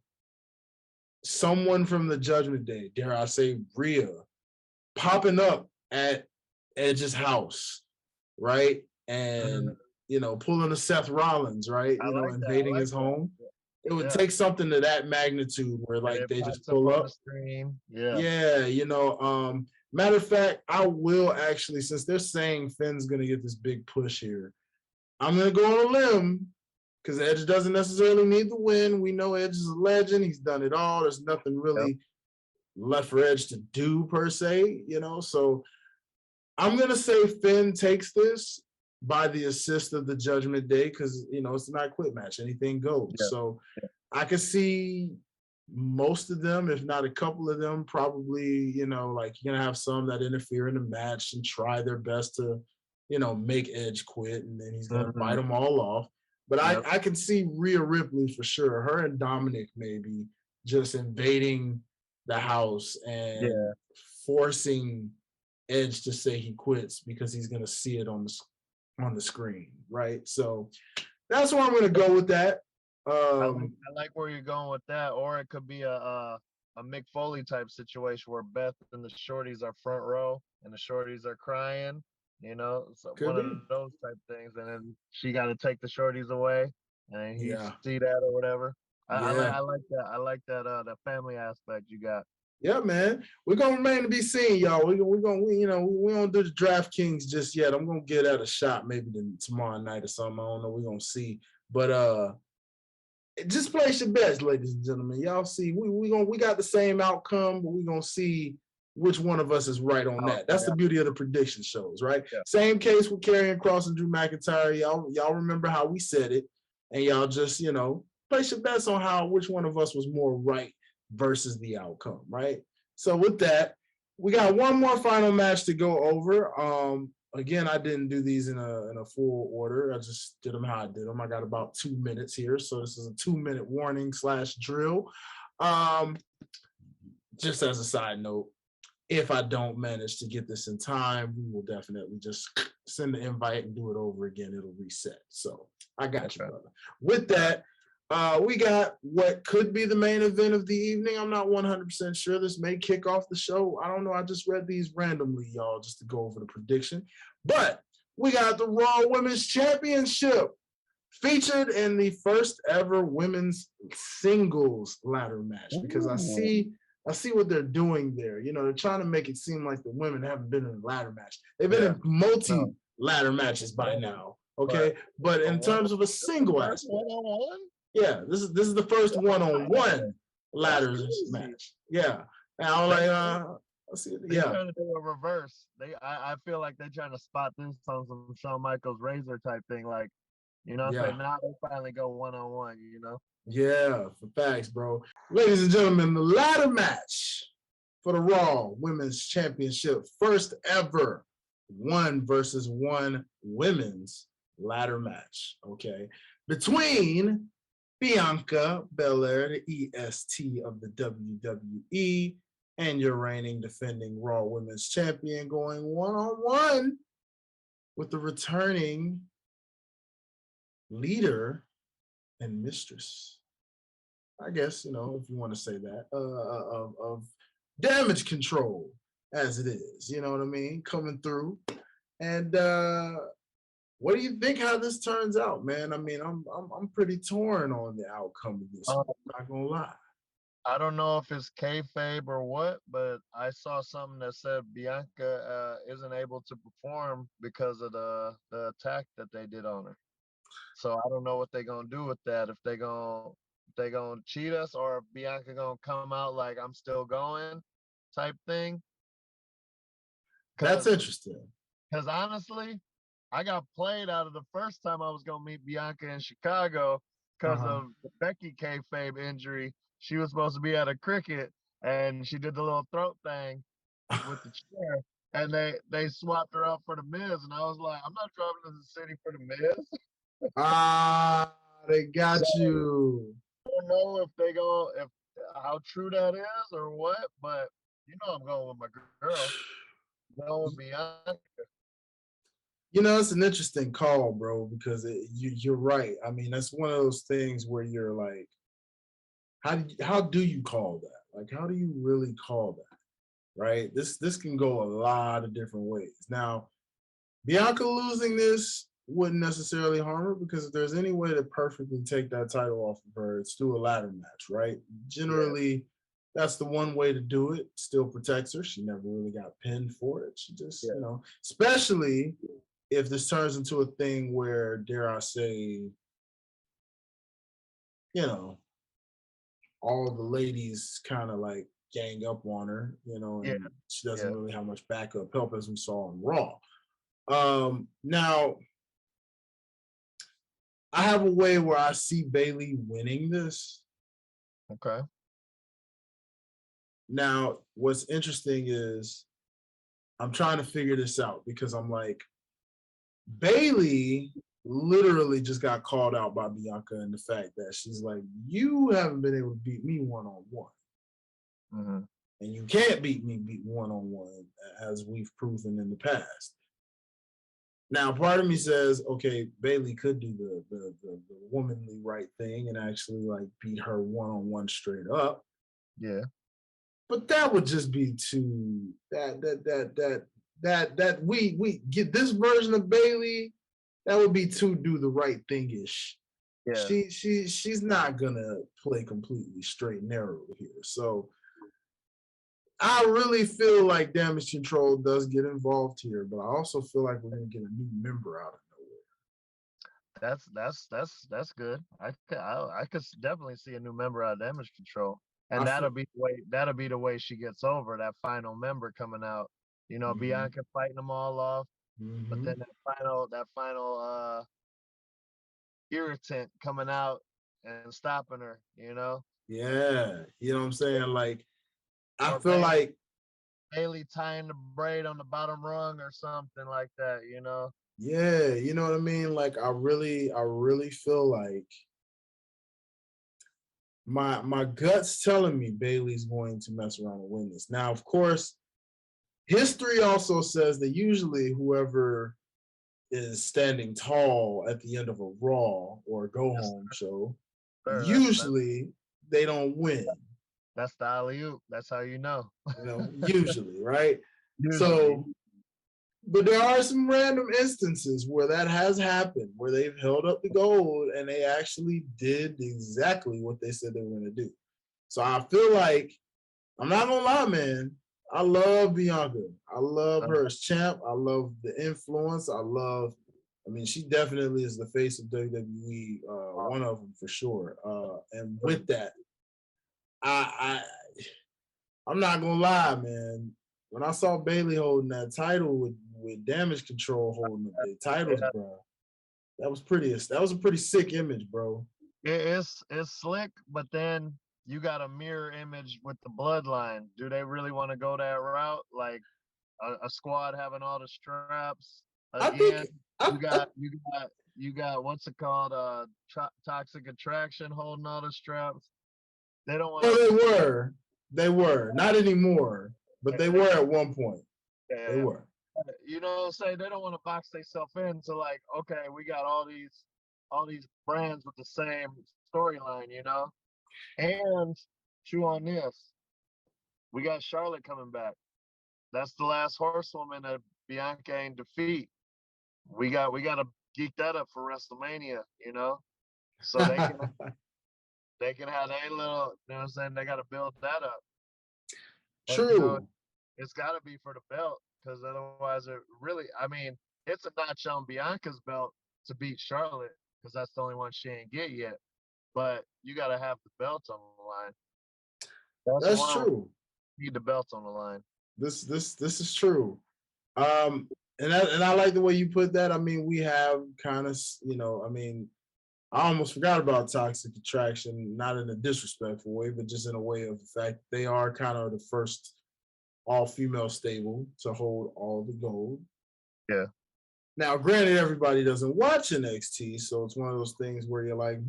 someone from the Judgment Day, dare I say, Rhea, popping up at Edge's house, right? And, you know, pulling a Seth Rollins, right? Invading his home. It would take something to that magnitude where like they just pull up. Yeah, you know. Matter of fact, I will actually, since they're saying Finn's gonna get this big push here, I'm gonna go on a limb because Edge doesn't necessarily need the win. We know Edge is a legend. He's done it all. There's nothing really left for Edge to do per se, you know. So I'm gonna say Finn takes this by the assist of the Judgment Day, because you know it's a not quit match, anything goes. So I could see most of them, if not a couple of them, probably, you know, like you're gonna have some that interfere in the match and try their best to, you know, make Edge quit, and then he's gonna fight them all off. But I can see Rhea Ripley for sure. Her and Dominic maybe just invading the house and forcing Edge to say he quits because he's gonna see it on the screen, right? So that's why I'm going to go with that. I like where you're going with that, or it could be a Mick Foley type situation where Beth and the shorties are front row and the shorties are crying, you know, so one of those type things, and then she got to take the shorties away, and you see that or whatever. I like that. I like that the family aspect you got. Yeah, man. We're gonna remain to be seen, y'all. We don't do the DraftKings just yet. I'm gonna get at a shot maybe tomorrow night or something. I don't know. We're gonna see. But just place your bets, ladies and gentlemen. Y'all see, we got the same outcome, but we're gonna see which one of us is right on that. That's the beauty of the prediction shows, right? Yeah. Same case with Karrion Kross and Drew McIntyre. Y'all remember how we said it, and y'all just place your bets on which one of us was more right versus the outcome, right? So with that, we got one more final match to go over. Again, I didn't do these in a full order. I just did them how I did them. I got about 2 minutes here, so this is a 2-minute warning / drill. Just as a side note, if I don't manage to get this in time, we will definitely just send the invite and do it over again. It'll reset. So I got you, brother. With that, we got what could be the main event of the evening. I'm not 100% sure. This may kick off the show. I don't know. I just read these randomly, y'all, just to go over the prediction. But we got the Raw Women's Championship featured in the first ever women's singles ladder match, because I see what they're doing there. They're trying to make it seem like the women haven't been in a ladder match. They've been in multi-ladder matches by now, okay? But in terms of a single aspect, one-on-one? Yeah, this is the first one-on-one ladder match. Yeah. And I'm like, let's see. They're trying to do a reverse. I feel like they're trying to spot this on some Shawn Michaels razor type thing. Like, what I'm saying? Now they finally go one-on-one, Yeah, for facts, bro. Ladies and gentlemen, the ladder match for the Raw Women's Championship, first ever 1 versus 1 women's ladder match, okay? Between Bianca Belair, the EST of the WWE, and your reigning defending Raw Women's Champion, going one-on-one with the returning leader and mistress, I guess, if you want to say that, of Damage Control, as it is, you know what I mean, coming through. And what do you think how this turns out, man? I mean, I'm pretty torn on the outcome of this. I'm not gonna lie. I don't know if it's kayfabe or what, but I saw something that said Bianca isn't able to perform because of the attack that they did on her. So I don't know what they're gonna do with that. If they gonna cheat us, or if Bianca gonna come out like I'm still going, type thing. That's interesting. Because honestly, I got played out of the first time I was gonna meet Bianca in Chicago because of the Becky kayfabe injury. She was supposed to be at a cricket, and she did the little throat thing with the chair, and they swapped her out for the Miz, and I was like, I'm not driving to the city for the Miz. They got you. I don't know if how true that is or what, but I'm going with my girl. I'm going with Bianca. It's an interesting call, bro, because you're right. I mean, that's one of those things where you're like, how do you call that? Like, how do you really call that? Right? This can go a lot of different ways. Now, Bianca losing this wouldn't necessarily harm her, because if there's any way to perfectly take that title off of her, it's through a ladder match, right? Generally, that's the one way to do it. Still protects her. She never really got pinned for it. She just, especially if this turns into a thing where, dare I say, all the ladies kind of like gang up on her, and she doesn't really have much backup help, as we saw on Raw. Now, I have a way where I see Bayley winning this. Okay. Now, what's interesting is I'm trying to figure this out, because I'm like, Bayley literally just got called out by Bianca, and the fact that she's like, you haven't been able to beat me one-on-one. And you can't beat me one-on-one, as we've proven in the past. Now, part of me says, okay, Bayley could do the womanly right thing and actually like beat her one-on-one straight up. Yeah. But that would just be too that we get this version of Bayley. That would be too do the right thing-ish. Yeah. She's not gonna play completely straight and narrow here. So I really feel like Damage Control does get involved here, but I also feel like we're gonna get a new member out of nowhere. That's good. I could definitely see a new member out of Damage Control, and I that'll feel, be the way she gets over that final member coming out. You know, mm-hmm. Bianca fighting them all off, but Mm-hmm. then that final irritant coming out and stopping her. You know. Yeah, you know what I'm saying? Like, I Or feel like Bailey tying the braid on the bottom rung or something like that, you know? yeah, you know what I mean? Like I really feel like my gut's telling me Bailey's going to mess around and win this. Now, of course, history also says that usually whoever is standing tall at the end of a Raw or a go home show, Sure, usually they don't win. That's the alley-oop. That's how you know. You know, usually, right? Usually. So, but there are some random instances where that has happened, where they've held up the gold and they actually did exactly what they said they were going to do. So I feel like, I'm not going to lie, man, I love Bianca. I love her as champ. I love the influence. I mean, she definitely is the face of WWE, one of them for sure. And with that, I'm not gonna lie, man. When I saw Bailey holding that title with Damage Control holding the titles, bro, that was a pretty sick image, bro. It's slick, but then you got a mirror image with the bloodline. Do they really want to go that route? Like a squad having all the straps again? You got what's it called? Toxic Attraction holding all the straps. They don't want. Oh, they were not anymore, but they were at one point. Yeah. They were. You know what I'm saying? They don't want to box themselves into like, okay, we got all these brands with the same storyline, you know? And chew on this. We got Charlotte coming back. That's the last horsewoman that Bianca ain't defeat. We got to geek that up for WrestleMania, you know? So they can they can have their little, you know what I'm saying? They got to build that up. True. And, you know, it's got to be for the belt because otherwise it's a notch on Bianca's belt to beat Charlotte because that's the only one she ain't get yet. But you got to have the belt on the line. That's true. Need the belt on the line. This is true. And I like the way you put that. I mean, we have kind of, you know, I mean, I almost forgot about Toxic Attraction, not in a disrespectful way, but just in a way of the fact they are kind of the first all-female stable to hold all the gold. Yeah. Now, granted, everybody doesn't watch NXT, so it's one of those things where you're like,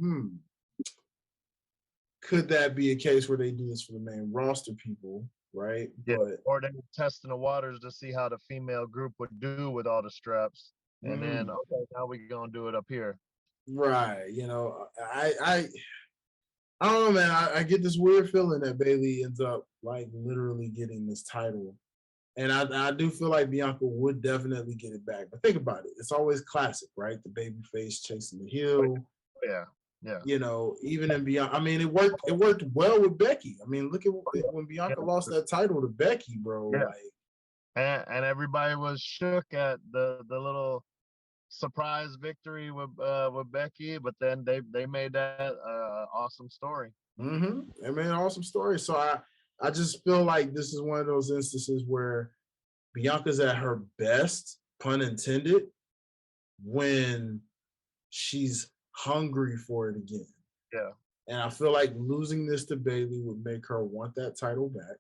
could that be a case where they do this for the main roster people, right? Yeah. Or they were testing the waters to see how the female group would do with all the straps. And then, okay, now we're going to do it up here. Right. You know, I don't know, man. I get this weird feeling that Bailey ends up like literally getting this title. And I do feel like Bianca would definitely get it back. But think about it. It's always classic, right? The baby face chasing the heel. Yeah. Yeah. You know, even in Bianca, I mean, it worked well with Becky. I mean, look at when Bianca lost that title to Becky, bro. Yeah. Like, and everybody was shook at the little surprise victory with Becky, but then they made that awesome story. They made an awesome story. So I just feel like this is one of those instances where Bianca's at her best, pun intended, when she's hungry for it again. Yeah. And I feel like losing this to Bailey would make her want that title back.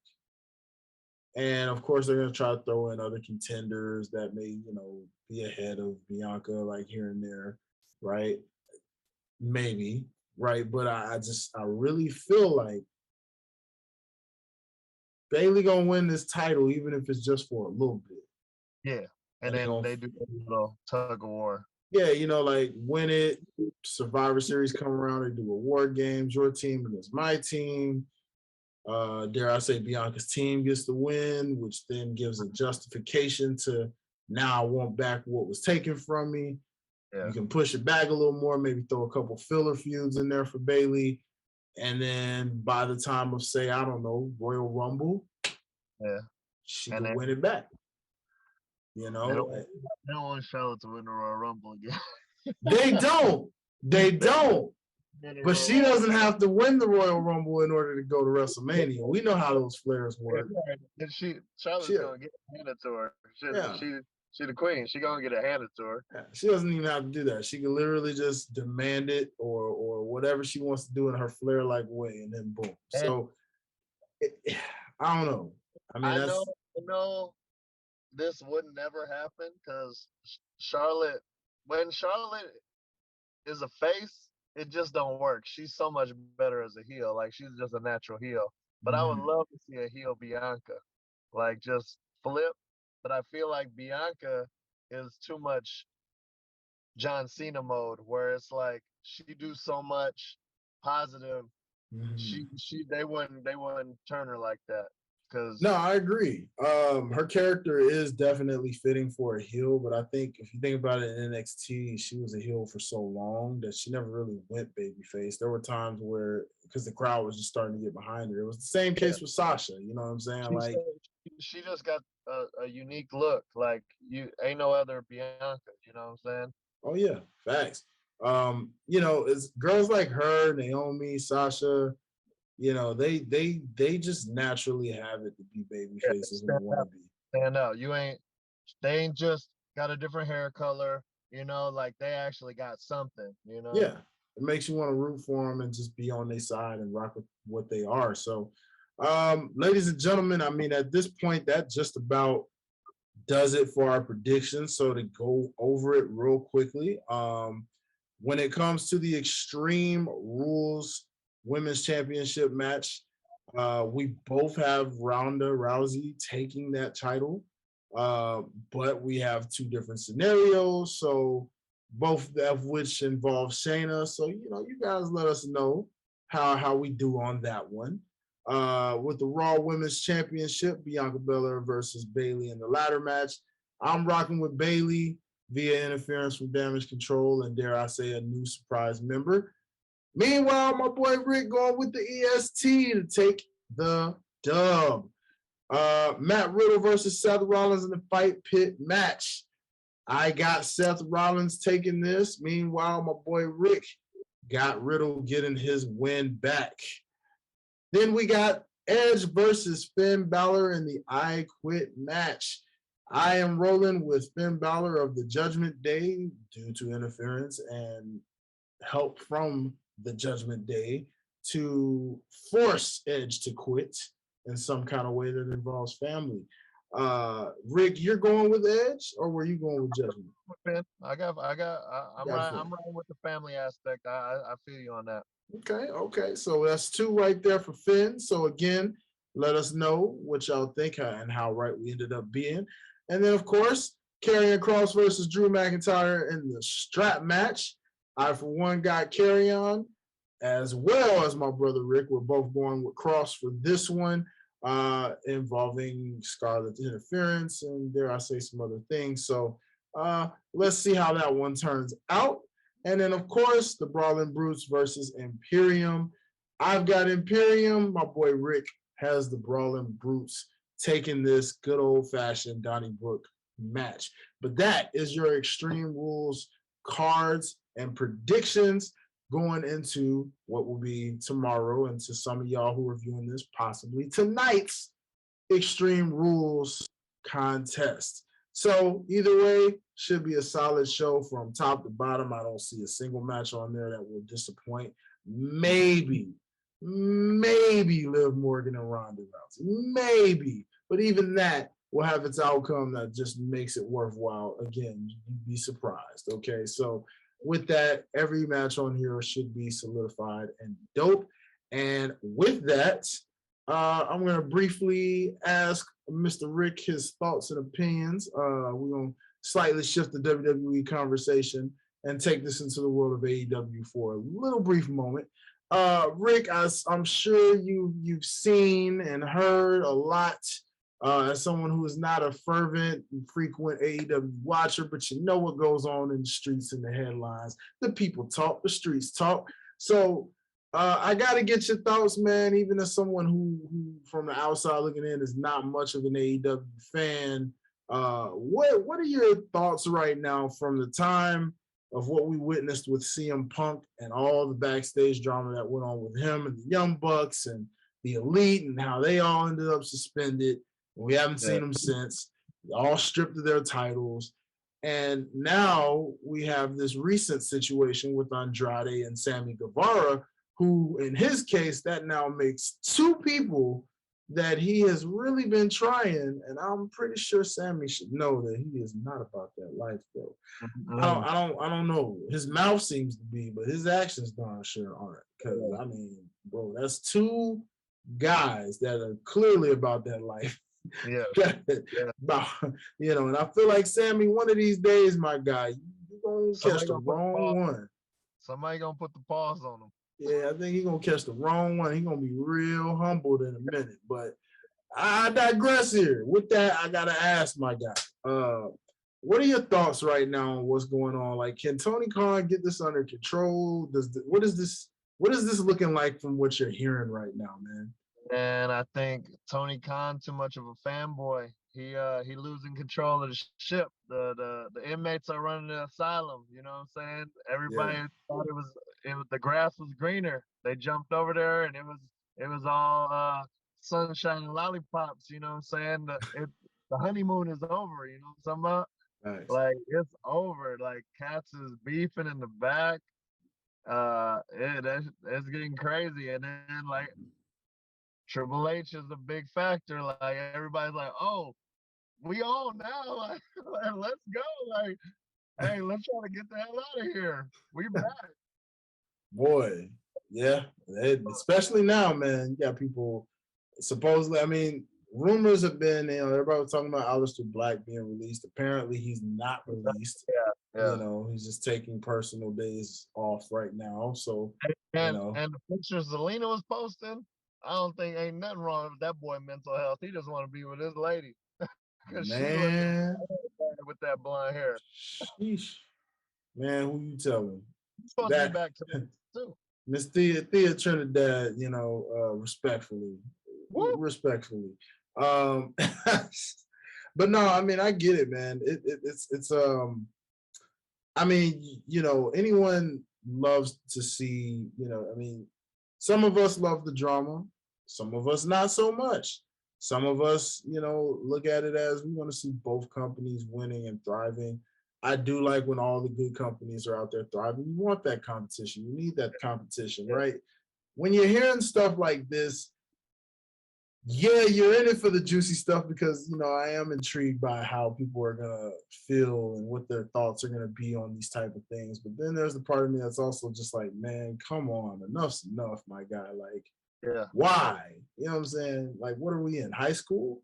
And of course, they're going to try to throw in other contenders that may, you know, be ahead of Bianca, like here and there, right? Maybe, right? But I really feel like Bailey gonna win this title, even if it's just for a little bit. Yeah, and then they do a little tug of war. Yeah, you know, like win it, Survivor Series come around, they do award games, your team against my team. Dare I say Bianca's team gets the win, which then gives a justification to now I want back what was taken from me. Yeah. You can push it back a little more, maybe throw a couple filler feuds in there for Bailey. And then by the time of, say, I don't know, Royal Rumble, Yeah. she And can then win it back. You they know, don't want Charlotte to win the Royal Rumble again. they don't. They don't. But she doesn't have to win the Royal Rumble in order to go to WrestleMania. We know how those flares work. And Charlotte's gonna get it handed to her. She the queen. She gonna get it handed to her. Yeah, she doesn't even have to do that. She can literally just demand it or whatever she wants to do in her flair-like way, and then boom. So I don't know. I mean, I know this would never happen because Charlotte, when Charlotte is a face, it just don't work. She's so much better as a heel. Like she's just a natural heel. But I would love to see a heel Bianca, like just flip. But I feel like Bianca is too much John Cena mode, where it's like she do so much positive. They wouldn't turn her like that. No, I agree. Her character is definitely fitting for a heel, but I think if you think about it in NXT, she was a heel for so long that she never really went babyface. There were times where, because the crowd was just starting to get behind her, it was the same case with Sasha. You know what I'm saying? She just got a unique look. Like you ain't no other Bianca. You know what I'm saying? Oh yeah, facts. It's girls like her, Naomi, Sasha. They just naturally have it to be baby faces when they want to be. Stand out. They ain't just got a different hair color, like they actually got something, Yeah. It makes you want to root for them and just be on their side and rock with what they are. So, ladies and gentlemen, I mean, at this point, that just about does it for our predictions. So to go over it real quickly, when it comes to the Extreme Rules Women's Championship match, we both have Ronda Rousey taking that title, but we have two different scenarios. So both of which involve Shayna. So you guys let us know how we do on that one. With the Raw Women's Championship, Bianca Belair versus Bayley in the ladder match. I'm rocking with Bayley via interference from Damage Control and, dare I say, a new surprise member. Meanwhile, my boy Rick going with the EST to take the dub. Matt Riddle versus Seth Rollins in the Fight Pit match. I got Seth Rollins taking this. Meanwhile, my boy Rick got Riddle getting his win back. Then we got Edge versus Finn Balor in the I Quit match. I am rolling with Finn Balor of the Judgment Day due to interference and help from the Judgment Day to force Edge to quit in some kind of way that involves family. Rick, you're going with Edge, or were you going with Judgment? I'm riding with the family aspect. I feel you on that. Okay. So that's two right there for Finn. So again, let us know what y'all think and how right we ended up being. And then, of course, Karrion Kross versus Drew McIntyre in the strap match. I, for one, got Karrion, as well as my brother Rick. We're both going with Kross for this one, involving Scarlett's interference and, dare I say, some other things. So let's see how that one turns out. And then, of course, the Brawling Brutes versus Imperium. I've got Imperium. My boy Rick has the Brawling Brutes taking this good old-fashioned Donnybrook match. But that is your Extreme Rules cards and predictions going into what will be tomorrow, and to some of y'all who are viewing this, possibly tonight's Extreme Rules contest. So either way, should be a solid show from top to bottom. I don't see a single match on there that will disappoint. Maybe Liv Morgan and Ronda Rousey. Maybe. But even that will have its outcome that just makes it worthwhile. Again, you'd be surprised. Okay, so with that, every match on here should be solidified and dope. And with that, I'm going to briefly ask Mr. Rick his thoughts and opinions. We're going to slightly shift the WWE conversation and take this into the world of AEW for a little brief moment. Rick, I'm sure you've seen and heard a lot as someone who is not a fervent and frequent AEW watcher, but you know what goes on in the streets and the headlines. The people talk, the streets talk. So I gotta get your thoughts, man. Even as someone who from the outside looking in is not much of an AEW fan, what are your thoughts right now from the time of what we witnessed with CM Punk and all the backstage drama that went on with him and the Young Bucks and the Elite and how they all ended up suspended. We haven't seen them since. All stripped of their titles. And now we have this recent situation with Andrade and Sammy Guevara, who in his case, that now makes two people that he has really been trying. And I'm pretty sure Sammy should know that he is not about that life, though. I don't know. His mouth seems to be, but his actions darn sure aren't. Because I mean, bro, that's two guys that are clearly about that life. Yeah. You know, and I feel like Sammy, one of these days, my guy, you're gonna catch the wrong one. Somebody gonna put the pause on him. Yeah, I think he's gonna catch the wrong one. He's gonna be real humbled in a minute. But I digress here. With that, I gotta ask my guy. What are your thoughts right now on what's going on? Like, can Tony Khan get this under control? What is this looking like from what you're hearing right now, man? And I think Tony Khan too much of a fanboy. He losing control of the ship. The inmates are running the asylum. You know what I'm saying? Everybody thought it was the grass was greener. They jumped over there and it was all sunshine and lollipops. You know what I'm saying? The honeymoon is over. You know what I'm talking about? Nice. Like it's over. Like cats is beefing in the back. It's getting crazy. And then like Triple H is a big factor. Like everybody's like, oh, we on now. Like, let's go. Like, hey, let's try to get the hell out of here. We back. Boy, yeah. Especially now, man. You got people supposedly, I mean, rumors have been, you know, everybody was talking about Aleister Black being released. Apparently he's not released. Yeah. You know, he's just taking personal days off right now. So and the pictures Zelina was posting, I don't think ain't nothing wrong with that boy mental health. He just want to be with his lady. Man, with that blonde hair. Sheesh. Man, who you telling? He's supposed to be back too. Miss Thea Trinidad, you know, respectfully. But no, I mean, I get it, man. It's I mean, you know, anyone loves to see, you know, I mean, some of us love the drama, some of us not so much. Some of us, you know, look at it as we want to see both companies winning and thriving. I do like when all the good companies are out there thriving. You want that competition. You need that competition, right? When you're hearing stuff like this, yeah, you're in it for the juicy stuff because, you know, I am intrigued by how people are going to feel and what their thoughts are going to be on these type of things. But then there's the part of me that's also just like, man, come on, enough's enough, my guy. Like, why? You know what I'm saying? Like, what are we in, high school?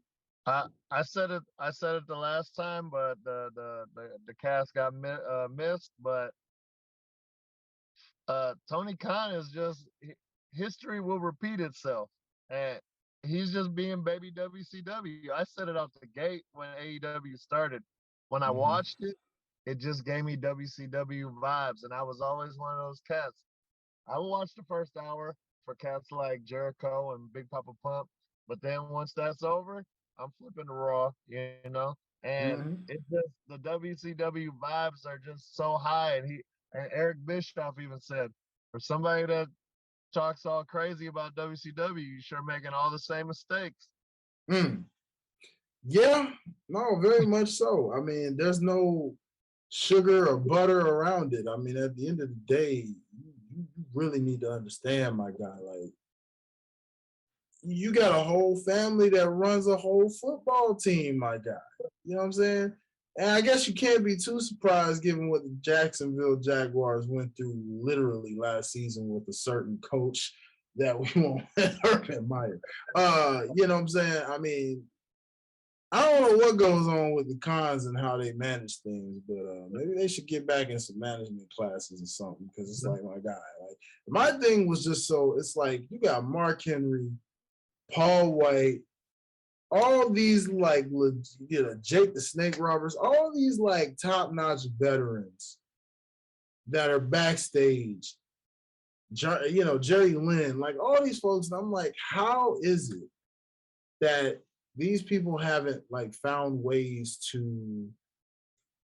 I said it the last time, but the cast got missed. But Tony Khan is just history will repeat itself, and he's just being baby WCW. I said it out the gate when AEW started. When I watched it, it just gave me WCW vibes, and I was always one of those cats. I would watch the first hour for cats like Jericho and Big Papa Pump, but then once that's over, I'm flipping to Raw, you know, and it's just the WCW vibes are just so high. And Eric Bischoff even said, for somebody that talks all crazy about WCW, you sure making all the same mistakes. Yeah, no, very much so. I mean, there's no sugar or butter around it. I mean, at the end of the day, you really need to understand, my guy, like, you got a whole family that runs a whole football team, my guy. You know what I'm saying? And I guess you can't be too surprised given what the Jacksonville Jaguars went through literally last season with a certain coach that we won't admire. You know what I'm saying? I mean, I don't know what goes on with the Cons and how they manage things, but maybe they should get back in some management classes or something because it's like, my guy. Like, my thing was just so, it's like you got Mark Henry, Paul White, all these like, you know, Jake the Snake Roberts, all these like top-notch veterans that are backstage Jerry Lynn, like all these folks. And I'm like, how is it that these people haven't like found ways to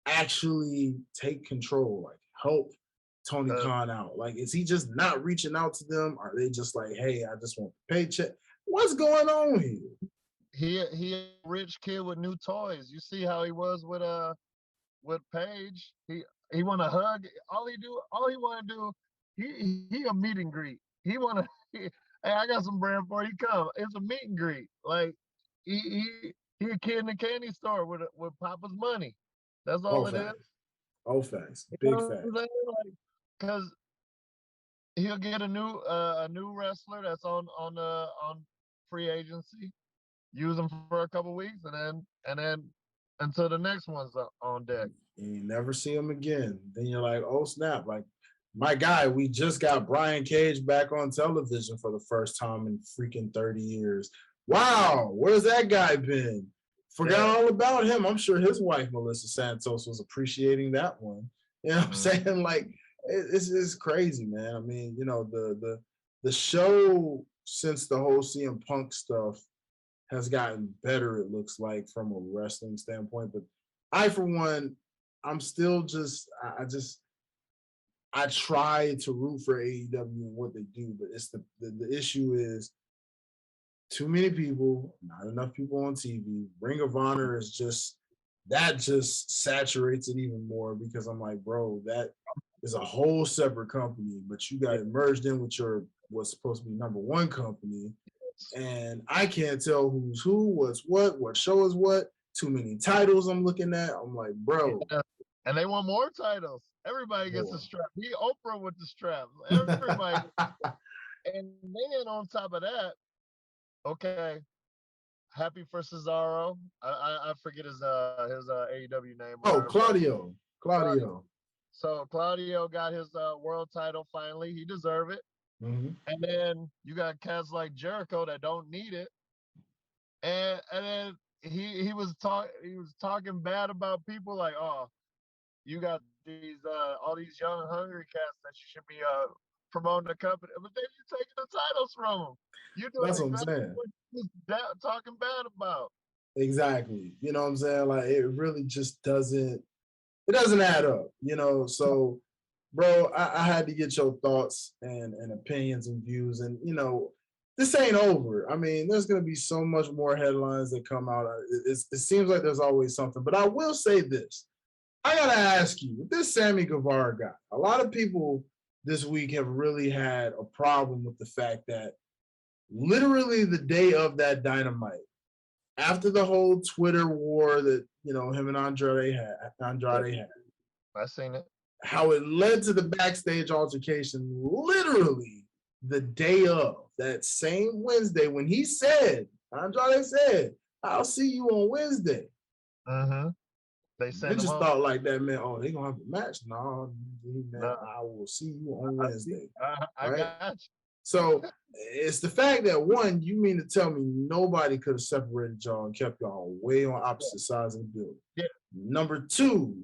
actually take control, like help Tony Khan out? Like, is he just not reaching out to them? Are they just like, hey, I just want the paycheck? What's going on here? He a rich kid with new toys. You see how he was with Paige. He want to hug. All he want to do. He a meet and greet. He want to. Hey, I got some brand for you. Come. It's a meet and greet. Like he a kid in a candy store with Papa's money. That's all it is. Oh, facts. Big facts. Because he'll get a new wrestler that's on free agency. Use them for a couple weeks, and then until the next one's on deck. And you never see him again. Then you're like, oh snap! Like, my guy, we just got Brian Cage back on television for the first time in freaking 30 years. Wow, where's that guy been? Forgot all about him. I'm sure his wife, Melissa Santos, was appreciating that one. You know what I'm saying? Like, it's crazy, man. I mean, the show, since the whole CM Punk stuff, has gotten better, it looks like, from a wrestling standpoint. But I, for one, I'm still I try to root for AEW and what they do, but it's the issue is too many people, not enough people on TV. Ring of Honor is just saturates it even more, because I'm like, bro, that is a whole separate company, but you got it merged in with what's supposed to be number one company. And I can't tell who's who, what's what show is what. Too many titles I'm looking at. I'm like, bro. Yeah. And they want more titles. Everybody gets a strap. He Oprah with the straps. Everybody. And then on top of that, okay, Happy for Cesaro. I forget his AEW name. Oh, Claudio. So Claudio got his world title finally. He deserved it. Mm-hmm. And then you got cats like Jericho that don't need it. And then he was talking bad about people like, oh, you got these all these young hungry cats that you should be promoting the company, but then you're taking the titles from them. You're doing That's exactly what I'm saying. What he was talking bad about. Exactly. You know what I'm saying? Like, it really just doesn't add up, So, bro, I had to get your thoughts and opinions and views. And, this ain't over. I mean, there's going to be so much more headlines that come out. It seems like there's always something. But I will say this. I got to ask you, with this Sammy Guevara guy, a lot of people this week have really had a problem with the fact that literally the day of that Dynamite, after the whole Twitter war that, him and Andrade had. I seen it. How it led to the backstage altercation literally the day of that same Wednesday, when Andrade said, I'll see you on Wednesday. Mm-hmm. They just thought like that, man. Oh, they gonna have a match? No, man, I will see you on Wednesday. I got you. So it's the fact that, one, you mean to tell me nobody could have separated y'all and kept y'all way on opposite sides of the building? Yeah. Number two,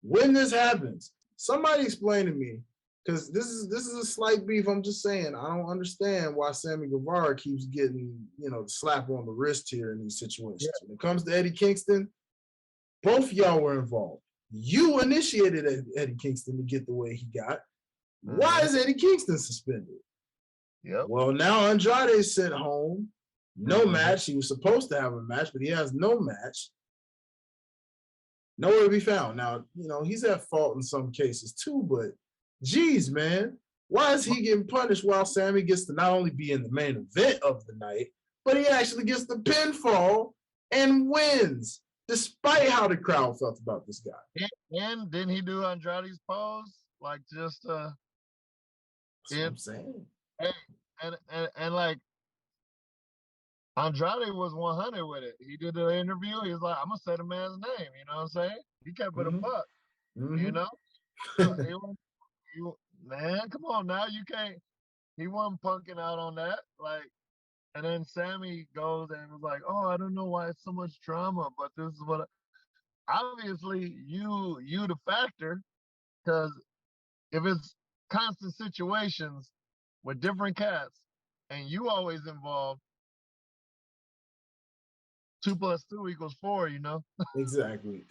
when this happens, somebody explain to me, because this is a slight beef. I'm just saying, I don't understand why Sammy Guevara keeps getting, the slap on the wrist here in these situations. Yeah. When it comes to Eddie Kingston, both y'all were involved. You initiated Eddie Kingston to get the way he got. Mm-hmm. Why is Eddie Kingston suspended? Yep. Well, now Andrade's sent home. No match. He was supposed to have a match, but he has no match. Nowhere to be found. Now, he's at fault in some cases too, but geez, man, why is he getting punished while Sammy gets to not only be in the main event of the night, but he actually gets the pinfall and wins, despite how the crowd felt about this guy? And didn't he do Andrade's pose? Like, just That's what I'm saying. And like, Andrade was 100 with it. He did the interview. He was like, I'm going to say the man's name. You know what I'm saying? He kept it a buck. Mm-hmm. Man, come on now. You can't. He wasn't punking out on that. Like, and then Sammy goes and was like, oh, I don't know why it's so much drama, but this is what. Obviously, you the factor, because if it's constant situations, with different cats, and you always involved. 2 + 2 = 4, you know? Exactly.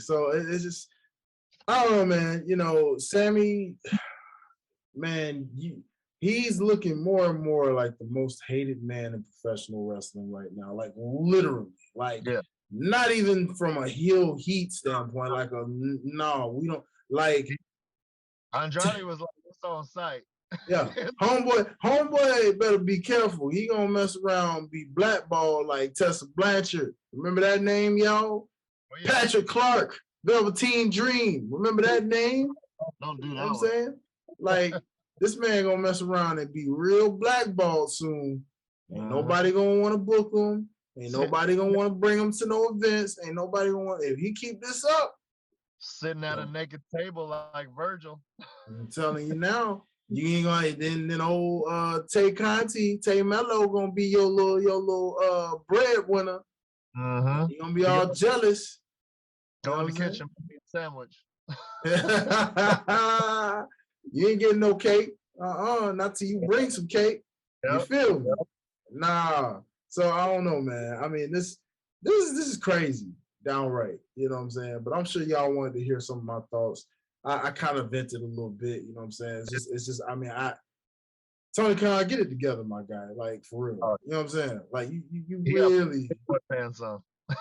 So it's just, I don't know, man. You know, Sammy, man, he's looking more and more like the most hated man in professional wrestling right now. Like literally, like not even from a heel heat standpoint. Like no, we don't like. Andrade was like this on site. Yeah, homeboy better be careful. He gonna mess around and be blackballed like Tessa Blanchard. Remember that name, y'all? Oh, yeah. Patrick Clark, Velveteen Dream. Remember that name? Don't do that. You know what I'm saying? Like, this man gonna mess around and be real blackballed soon. Ain't nobody gonna want to book him. Ain't nobody gonna want to bring him to no events. Ain't nobody gonna want, if he keep this up. Sitting at a naked table like Virgil. I'm telling you now. You ain't gonna then old Tay Conti, Tay Mello gonna be your little breadwinner. You gonna be all jealous. Go in the kitchen, make a sandwich. You ain't getting no cake. Not till you bring some cake. Yep. You feel me? Nah. So I don't know, man. I mean, this is crazy, downright. You know what I'm saying? But I'm sure y'all wanted to hear some of my thoughts. I kind of vented a little bit, you know what I'm saying? It's just, I mean, Tony Khan, get it together, my guy. Like, for real. You know what I'm saying? Like, you really.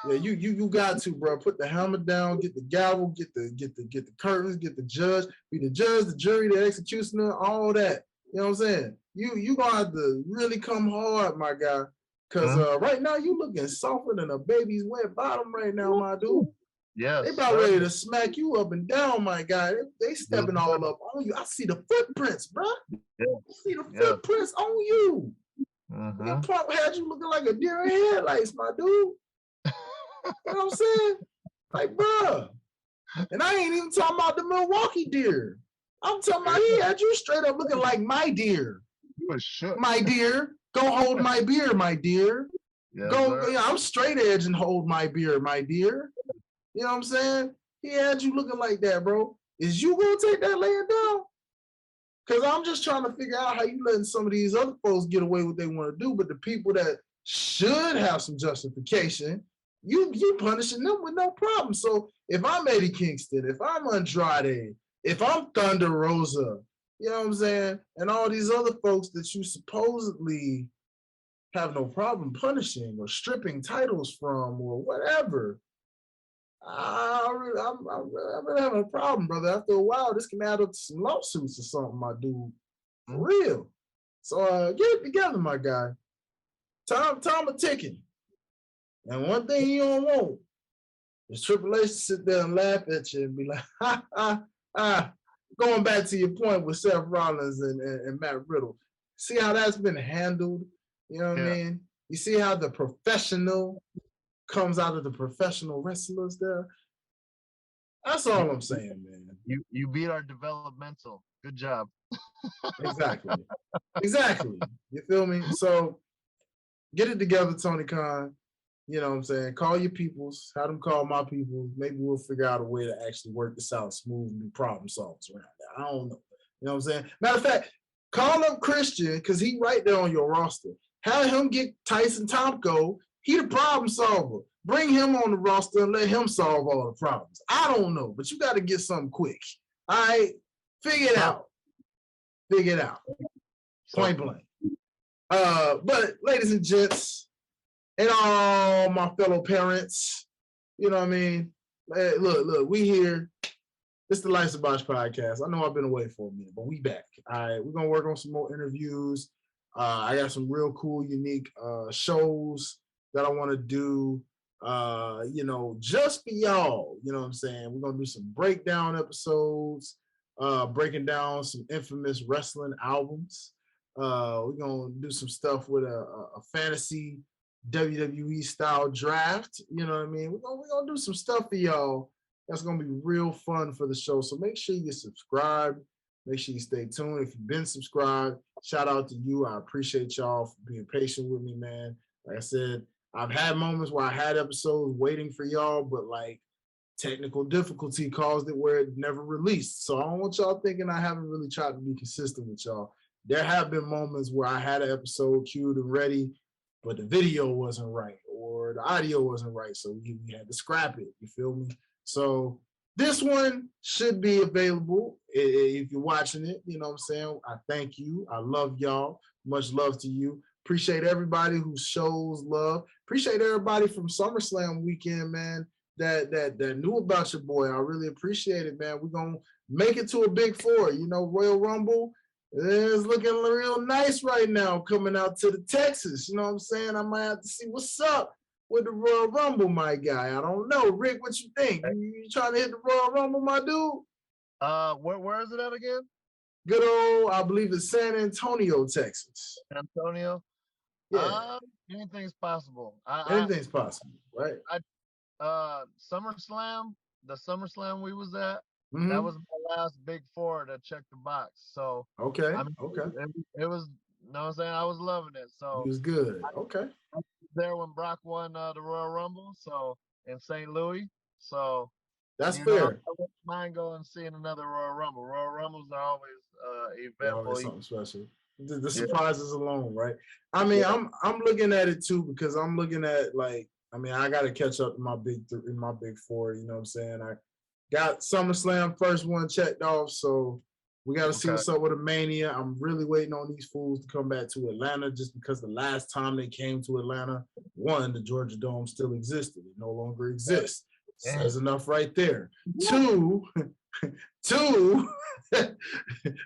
Yeah, you got to, bro. Put the helmet down, get the gavel, get the curtains, get the judge, be the judge, the jury, the executioner, all that. You know what I'm saying? You gonna have to really come hard, my guy. Cause right now you looking softer than a baby's wet bottom right now, my dude. Yeah, they about ready to smack you up and down, my guy. They stepping all up on you. I see the footprints, bro. I see the footprints on you. Your pump had you looking like a deer in headlights, my dude. You know what I'm saying? Like, bro. And I ain't even talking about the Milwaukee deer. I'm talking about he had you straight up looking like my deer. You was shook. My dear, go hold my beer, my dear. Yeah, go, I'm straight edge and hold my beer, my dear. You know what I'm saying? He had you looking like that, bro. Is you gonna take that laying down? Because I'm just trying to figure out how you letting some of these other folks get away what they want to do, but the people that should have some justification, you punishing them with no problem. So if I'm Eddie Kingston, if I'm Andrade, if I'm Thunder Rosa, you know what I'm saying, and all these other folks that you supposedly have no problem punishing or stripping titles from or whatever, I'm really having a problem, brother. After a while, this can add up to some lawsuits or something, my dude. For real. So get it together, my guy. Time a ticking. And one thing you don't want is Triple H to sit there and laugh at you and be like, ha. Going back to your point with Seth Rollins and Matt Riddle. See how that's been handled? You know what I mean? You see how the professional comes out of the professional wrestlers there. That's all I'm saying, man. You beat our developmental. Good job. Exactly. You feel me? So get it together, Tony Khan. You know what I'm saying? Call your peoples. Have them call my people. Maybe we'll figure out a way to actually work this out smooth and be problem solvers around that. I don't know. You know what I'm saying? Matter of fact, call up Christian because he right there on your roster. Have him get Tyson Tomko. He the problem solver. Bring him on the roster and let him solve all the problems. I don't know, but you got to get something quick. All right? Figure it out. Point blank. But ladies and gents, and all my fellow parents, you know what I mean? Hey, look, we here. It's the Lights of Botch podcast. I know I've been away for a minute, but we back. All right, we're going to work on some more interviews. I got some real cool, unique shows that I want to do, just for y'all. You know what I'm saying? We're going to do some breakdown episodes, breaking down some infamous wrestling albums. We're going to do some stuff with a fantasy WWE style draft. You know what I mean? We're gonna do some stuff for y'all. That's gonna be real fun for the show. So make sure you subscribe. Make sure you stay tuned. If you've been subscribed, shout out to you. I appreciate y'all for being patient with me, man. Like I said, I've had moments where I had episodes waiting for y'all, but like technical difficulty caused it where it never released. So I don't want y'all thinking I haven't really tried to be consistent with y'all. there have been moments where I had an episode queued and ready, but the video wasn't right or the audio wasn't right, so we had to scrap it. You feel me? So this one should be available if you're watching it. You know what I'm saying? I thank you. I love y'all. Much love to you. Appreciate everybody who shows love. Appreciate everybody from SummerSlam weekend, man, that knew about your boy. I really appreciate it, man. We're going to make it to a big four. You know, Royal Rumble is looking real nice right now coming out to the Texas. You know what I'm saying? I might have to see what's up with the Royal Rumble, my guy. I don't know. Rick, what you think? You trying to hit the Royal Rumble, my dude? Where is it at again? Good old, I believe it's San Antonio, Texas. San Antonio? Yeah. Anything's possible. Anything's possible, right? SummerSlam, the SummerSlam we was at, Mm-hmm. that was my last big four to check the box. So okay, I mean, okay. It was, you know what I'm saying? I was loving it. So it was good. Okay. I was there when Brock won the Royal Rumble, so in St. Louis. So that's fair. Know, I wouldn't mind going and seeing another Royal Rumble. Royal Rumbles are always eventful. Always something special. The surprises alone, right? I mean, yeah. I'm looking at it too because I'm looking at like, I mean, I got to catch up in my big four. You know what I'm saying? I got SummerSlam first one checked off, so we got to see what's up with the Mania. I'm really waiting on these fools to come back to Atlanta just because the last time they came to Atlanta, one, the Georgia Dome still existed. It no longer exists. Says enough right there. Two, the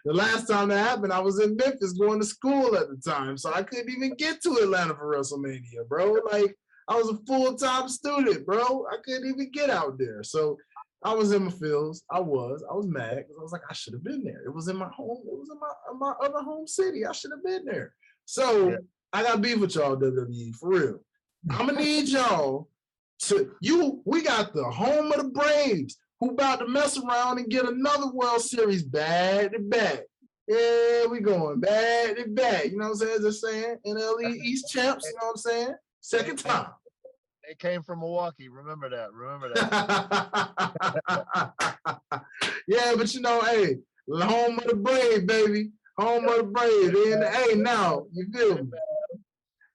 last time that happened, I was in Memphis going to school at the time, so I couldn't even get to Atlanta for WrestleMania, bro. Like, I was a full-time student, bro. I couldn't even get out there. So I was in my feels. I was mad because I was like, I should have been there. It was in my home. It was in my other home city. I should have been there. So I got beef with y'all, WWE, for real. I'm gonna need y'all we got the home of the Braves who about to mess around and get another World Series back to back. Yeah, we going back to back. You know what I'm saying? Just saying, NL East champs. You know what I'm saying? Second time. They came from Milwaukee. Remember that. Yeah, but you know, hey, home of the Braves, baby. Home of the Braves. And hey, now, you feel me?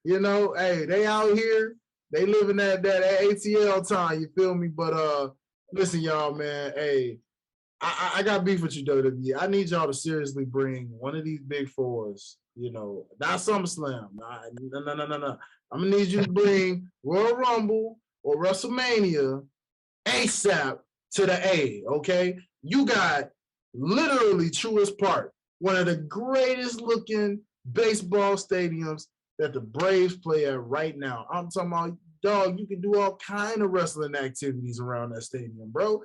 You know, hey, they out here. They living that ATL time, you feel me? But listen, y'all, man, hey, I got beef with you, WWE. I need y'all to seriously bring one of these big fours, you know, not SummerSlam. No. I'm gonna need you to bring Royal Rumble or WrestleMania ASAP to the A, okay? You got literally Truist Park, one of the greatest looking baseball stadiums that the Braves play at right now. I'm talking about, dog, you can do all kind of wrestling activities around that stadium, bro.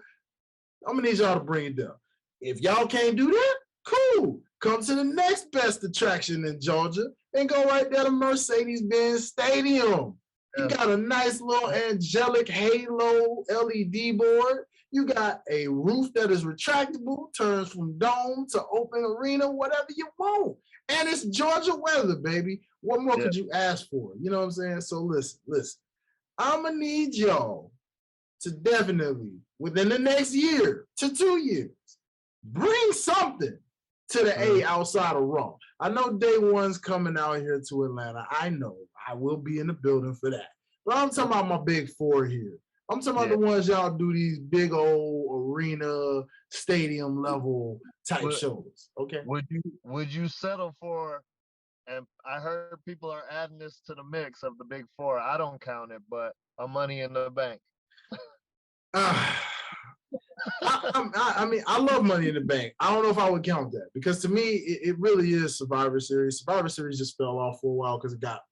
I'm gonna need y'all to bring it down. If y'all can't do that, cool. Come to the next best attraction in Georgia and go right there to Mercedes-Benz Stadium. You got a nice little angelic halo LED board. You got a roof that is retractable, turns from dome to open arena, whatever you want. And it's Georgia weather, baby. What more could you ask for? You know what I'm saying? So listen. I'm going to need y'all to definitely, within the next year to 2 years, bring something to the A outside of Raw. I know day one's coming out here to Atlanta. I know. I will be in the building for that. But I'm talking about my big four here. I'm talking about the ones y'all do these big old arena, stadium level type shows. Okay. Would you settle for, and I heard people are adding this to the mix of the big four. I don't count it, but a Money in the Bank. I mean, I love Money in the Bank. I don't know if I would count that because to me, it really is Survivor Series. Survivor Series just fell off for a while because it got,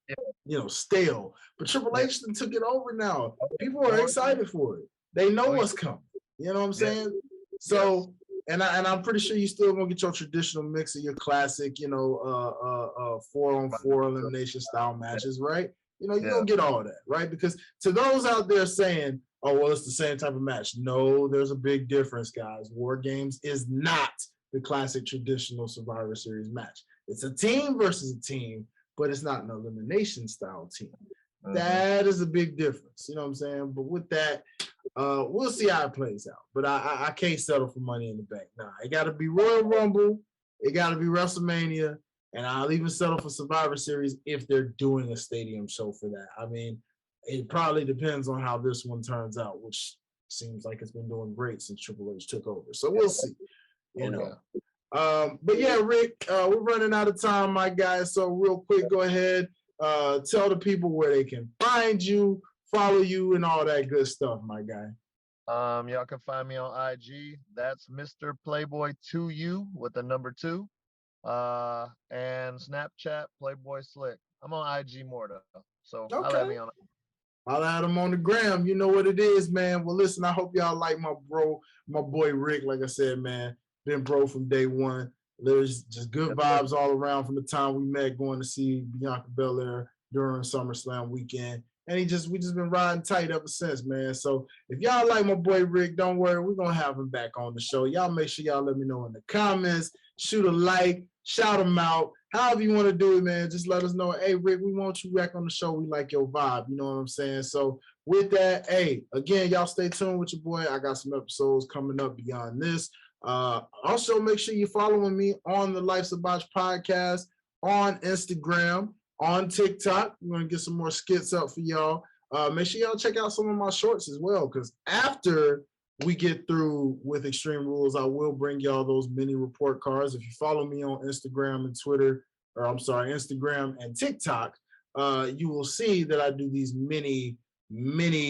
stale. But Triple H took it over now. People are excited for it. They know what's coming. You know what I'm saying? So, and I'm pretty sure you still gonna get your traditional mix of your classic, 4-on-4 elimination style matches, right? You're gonna get all of that, right? Because to those out there saying, oh, well, it's the same type of match. No, there's a big difference, guys. War Games is not the classic traditional Survivor Series match. It's a team versus a team, but it's not an elimination style team. Mm-hmm. That is a big difference. You know what I'm saying? But with that, we'll see how it plays out. But I can't settle for Money in the Bank. Nah, it got to be Royal Rumble. It got to be WrestleMania. And I'll even settle for Survivor Series if they're doing a stadium show for that. I mean, it probably depends on how this one turns out, which seems like it's been doing great since Triple H took over. So we'll see, you know. But yeah, Rick, we're running out of time, my guy. So real quick, go ahead, tell the people where they can find you, follow you, and all that good stuff, my guy. Y'all can find me on IG. That's Mr. Playboy 2U with the number 2. And Snapchat, Playboy Slick. I'm on IG more though. So I'll have me on. I'll add him on the gram. You know what it is, man. Well, listen, I hope y'all like my boy Rick. Like I said, man, been bro from day one. There's just good vibes all around from the time we met going to see Bianca Belair during SummerSlam weekend. And we just been riding tight ever since, man. So if y'all like my boy Rick, don't worry, we're gonna have him back on the show. Y'all make sure y'all let me know in the comments, shoot a like, shout him out. However you want to do it, man, just let us know. Hey, Rick, we want you back on the show. We like your vibe. You know what I'm saying? So with that, hey, again, y'all stay tuned with your boy. I got some episodes coming up beyond this. Also, make sure you're following me on the Life's a Botch podcast on Instagram, on TikTok. We're going to get some more skits up for y'all. Make sure y'all check out some of my shorts as well, because after we get through with Extreme Rules, I will bring y'all those mini report cards. If you follow me on Instagram and Twitter, or I'm sorry, Instagram and TikTok, you will see that I do these mini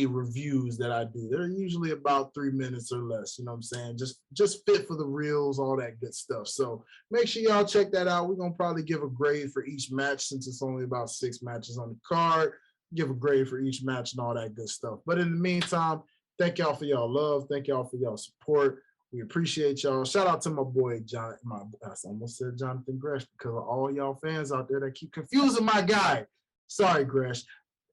reviews that I do. They're usually about 3 minutes or less, you know what I'm saying? Just fit for the reels, all that good stuff. So make sure y'all check that out. We're going to probably give a grade for each match since it's only about 6 matches on the card. Give a grade for each match and all that good stuff. But in the meantime, thank y'all for y'all love. Thank y'all for y'all support. We appreciate y'all. Shout out to my boy, I almost said Jonathan Gresh because of all y'all fans out there that keep confusing my guy. Sorry, Gresh.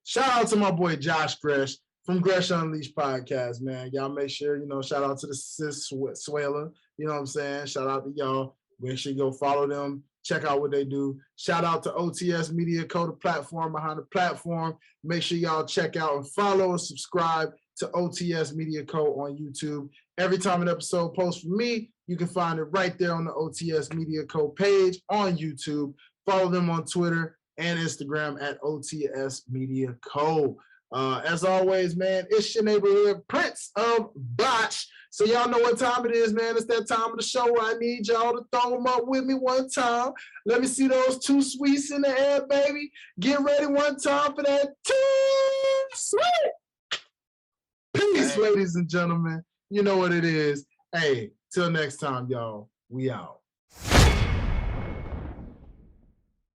Shout out to my boy, Josh Gresh from Gresh Unleashed Podcast, man. Y'all make sure, shout out to the sis Swela. You know what I'm saying? Shout out to y'all. Make sure you go follow them. Check out what they do. Shout out to OTS Media Co, the platform behind the platform. Make sure y'all check out and follow and subscribe to OTS Media Co on YouTube. Every time an episode posts from me, you can find it right there on the OTS Media Co page on YouTube. Follow them on Twitter and Instagram at OTS Media Co. As always, man, it's your neighborhood Prince of Botch. So y'all know what time it is, man. It's that time of the show where I need y'all to throw them up with me one time. Let me see those 2 sweets in the air, baby. Get ready one time for that 2 sweet. Peace, ladies and gentlemen. You know what it is. Hey, till next time, y'all. We out.